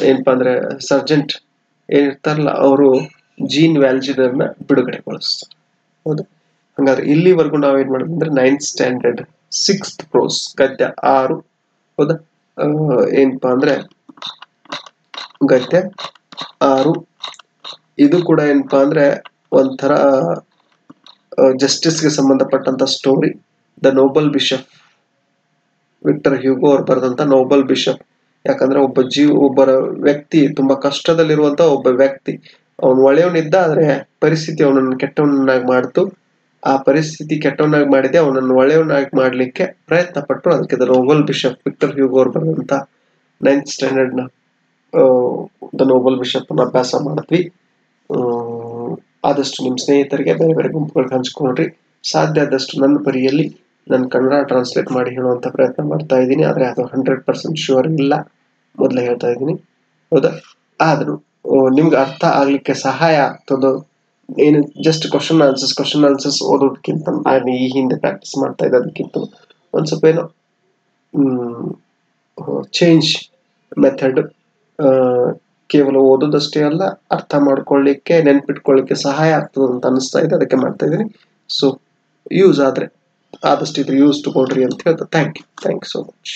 ಏನಪ್ಪಾ ಅಂದ್ರೆ ಸರ್ಜೆಂಟ್ ಏನಿರ್ತಾರಲ್ಲ ಅವರು ಜೀನ್ ವ್ಯಾಲ್ಜಿನ್ ಅನ್ನ ಬಿಡುಗಡೆಗೊಳಿಸ್ತಾರೆ. ಹೌದಾ? ಹಂಗಾದ್ರೆ ಇಲ್ಲಿವರೆಗೂ ನಾವೇನ್ ಮಾಡಿದ್ವಿ ಅಂದ್ರೆ 9th standard 6th prose ಗದ್ಯ 6. ಹೌದಾ? ಏನಪ್ಪಾ ಅಂದ್ರೆ ಗದ್ಯ 6. ಇದು ಕೂಡ ಏನಪ್ಪಾ ಅಂದ್ರೆ ಒಂಥರ ಜಸ್ಟಿಸ್ಗೆ ಸಂಬಂಧಪಟ್ಟಂತ story. The noble bishop, Victor Hugo ಅವ್ರು ಬರೆದಂತ ನೋಬಲ್ ಬಿಷಪ್. ಯಾಕಂದ್ರೆ ಒಬ್ಬ ವ್ಯಕ್ತಿ ತುಂಬಾ ಕಷ್ಟದಲ್ಲಿರುವಂತ ಒಬ್ಬ ವ್ಯಕ್ತಿ, ಅವನು ಒಳ್ಳೆಯವನಿದ್ದ, ಆದ್ರೆ ಪರಿಸ್ಥಿತಿ ಅವನನ್ನು ಕೆಟ್ಟವನಾಗಿ ಮಾಡ್ತು. ಆ ಪರಿಸ್ಥಿತಿ ಕೆಟ್ಟವನಾಗಿ ಮಾಡಿದೆ ಅವನನ್ನು ಒಳ್ಳೆಯವನಾಗಿ ಮಾಡ್ಲಿಕ್ಕೆ ಪ್ರಯತ್ನ ಪಟ್ಟರು. ಅದಕ್ಕೆ the noble bishop Victor Hugo ಅವ್ರು ಬರೆದಂತ 9th standard ನ ದ ನೋಬಲ್ ಬಿಷಪ್ ಅನ್ನ ಅಭ್ಯಾಸ ಮಾಡಿದ್ವಿ. ಆದಷ್ಟು ನಿಮ್ ಸ್ನೇಹಿತರಿಗೆ ಬೇರೆ ಬೇರೆ ಗುಂಪುಗಳಿಗೆ ಹಂಚ್ಕೊಂಡ್ರಿ. ಸಾಧ್ಯ ಆದಷ್ಟು ನನ್ನ ಪರಿಯಲ್ಲಿ ನಾನು ಕನ್ನಡ ಟ್ರಾನ್ಸ್ಲೇಟ್ ಮಾಡಿ ಹೇಳುವಂತ ಪ್ರಯತ್ನ ಮಾಡ್ತಾ ಇದ್ದೀನಿ. ಆದ್ರೆ ಅದು 100% ಶೂರ್ ಇಲ್ಲ, ಮೊದಲೇ ಹೇಳ್ತಾ ಇದ್ದೀನಿ. ಹೌದಾ? ಆದ್ರೂ ನಿಮ್ಗೆ ಅರ್ಥ ಆಗ್ಲಿಕ್ಕೆ ಸಹಾಯ ಆಗ್ತದೋ ಏನು, ಜಸ್ಟ್ ಕ್ವಶನ್ ಆನ್ಸರ್ಸ್ ಓದೋದಕ್ಕಿಂತ, ನಾನು ಈ ಹಿಂದೆ ಪ್ರಾಕ್ಟೀಸ್ ಮಾಡ್ತಾ ಇದ್ದದಕ್ಕಿಂತ ಒಂದ್ ಸ್ವಲ್ಪ ಏನೋ ಚೇಂಜ್ ಮೆಥಡ್. ಕೇವಲ ಓದೋದಷ್ಟೇ ಅಲ್ಲ, ಅರ್ಥ ಮಾಡ್ಕೊಳ್ಳಿಕ್ಕೆ, ನೆನ್ಪಿಟ್ಕೊಳ್ಳಿಕ್ಕೆ ಸಹಾಯ ಆಗ್ತದೆ ಅಂತ ಅನಿಸ್ತಾ ಇದೆ, ಅದಕ್ಕೆ ಮಾಡ್ತಾ ಇದ್ದೀನಿ. ಸೊ ಯೂಸ್ ಆದ್ರೆ ಆದಷ್ಟು ಇದು ಯೂಸ್ ತಗೊಳ್ರಿ ಅಂತ ಹೇಳ್ತಾ ಥ್ಯಾಂಕ್ ಯು ಸೋ ಮಚ್.